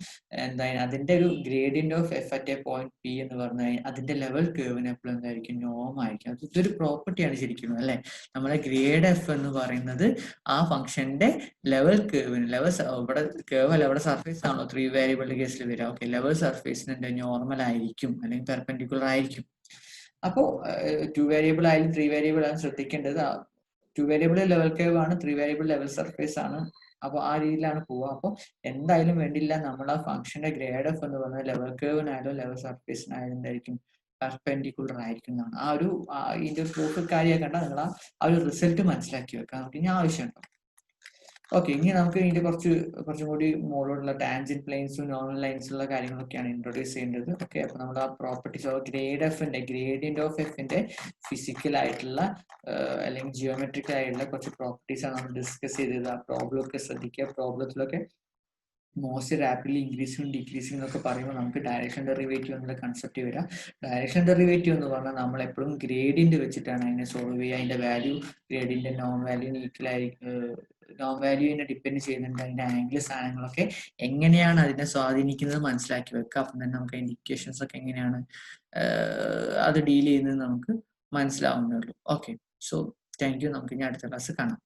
Speaker 1: എന്തായാലും അതിന്റെ ഒരു gradient of F at a point P എന്ന് പറഞ്ഞാൽ അതിന്റെ ലെവൽ കേവിന് എപ്പോഴും എന്തായിരിക്കും? നോം ആയിരിക്കും. ഇതൊരു പ്രോപ്പർട്ടിയാണ് ശരിക്കും അല്ലെ? നമ്മുടെ ഗ്രേഡ് എഫ് എന്ന് പറയുന്നത് ആ ഫംഗ്ഷന്റെ ലെവൽ കേവിന് ഇവിടെ കേവ് അല്ല, ഇവിടെ സർഫേസ് ആണല്ലോ 3 വേരിയബിളിന്റെ കേസിൽ വരിക. ഓക്കെ, ലെവൽ സർഫേസിന് നോർമൽ ആയിരിക്കും അല്ലെങ്കിൽ പെർപെൻഡിക്കുലർ ആയിരിക്കും. അപ്പോ 2 വേരിയബിൾ ആയാലും 3 വേരിയബിൾ ആയാലും ശ്രദ്ധിക്കേണ്ടത് 2 വേരിയബിൾ ലെവൽ കേവ് ആണ്, 3 വേരിയബിൾ ലെവൽ സർഫേസ് ആണ്. അപ്പൊ ആ രീതിയിലാണ് പോവുക. അപ്പോൾ എന്തായാലും വേണ്ടില്ല നമ്മൾ ആ ഫംഗ്ഷന്റെ ഗ്രേഡ് എഫ് എന്ന് പറഞ്ഞാൽ ലെവൽ കേവിനായാലും ലെവൽ സർഫേസിനായാലും എന്തായിരിക്കും? പെർപെൻഡിക്കുലർ ആയിരിക്കും എന്നാണ്. ഇതിന്റെ പ്രൂഫ് കാര്യമാക്കണ്ട, നിങ്ങൾ ആ ഒരു റിസൾട്ട് മനസ്സിലാക്കി വെക്കാം. നമുക്ക് ഇനി ആവശ്യമുണ്ടോ? ഓക്കെ, ഇനി നമുക്ക് ഇതിന്റെ കുറച്ചും കൂടി മുകളിലുള്ള ടാൻജന്റ് പ്ലെയിൻസും നോർമൽ ലൈൻസുള്ള കാര്യങ്ങളൊക്കെയാണ് ഇൻട്രൊഡ്യൂസ് ചെയ്യേണ്ടത്. ഓക്കെ, അപ്പൊ നമ്മൾ ആ പ്രോപ്പർട്ടീസ് ഗ്രേഡിയന്റ് ഓഫ് എഫിന്റെ ഫിസിക്കൽ ആയിട്ടുള്ള അല്ലെങ്കിൽ ജിയോമെട്രിക്കൽ ആയിട്ടുള്ള കുറച്ച് പ്രോപ്പർട്ടീസ് ആണ് നമ്മൾ ഡിസ്കസ് ചെയ്തത്. ആ പ്രോബ്ലം ഒക്കെ ശ്രദ്ധിക്കുക. പ്രോബ്ലത്തിലൊക്കെ മോസ്റ്റ് റാപ്പിഡ്ലി ഇൻക്രീസിങ് ഡിക്രീസിങ് എന്നൊക്കെ പറയുമ്പോൾ നമുക്ക് ഡയറക്ഷൻ ഡെറിവേറ്റീവ് എന്നുള്ള കൺസെപ്റ്റ് വരാം. ഡയറക്ഷൻ ഡെറിവേറ്റീവ് എന്ന് പറഞ്ഞാൽ നമ്മൾ എപ്പോഴും ഗ്രേഡിയന്റ് വെച്ചിട്ടാണ് അതിനെ സോൾവ് ചെയ്യുക. അതിന്റെ വാല്യൂ ഗ്രേഡിയന്റ് നോൺ വാല്യൂന് ഈക്വൽ ആയി, നോൺ വാല്യൂവിനെ ഡിപ്പെൻഡ് ചെയ്യുന്നുണ്ട്. അതിന്റെ ആംഗിൾ സാധനങ്ങളൊക്കെ എങ്ങനെയാണ് അതിനെ സ്വാധീനിക്കുന്നത് മനസ്സിലാക്കി വെക്കുക. അപ്പം തന്നെ നമുക്ക് അതിന്റെ ഇക്വേഷൻസ് ഒക്കെ എങ്ങനെയാണ് അത് ഡീൽ ചെയ്യുന്നത് നമുക്ക് മനസ്സിലാവുന്നേ ഉള്ളൂ. Okay, so thank you. നമുക്ക് ഇനി അടുത്ത ക്ലാസ് കാണാം.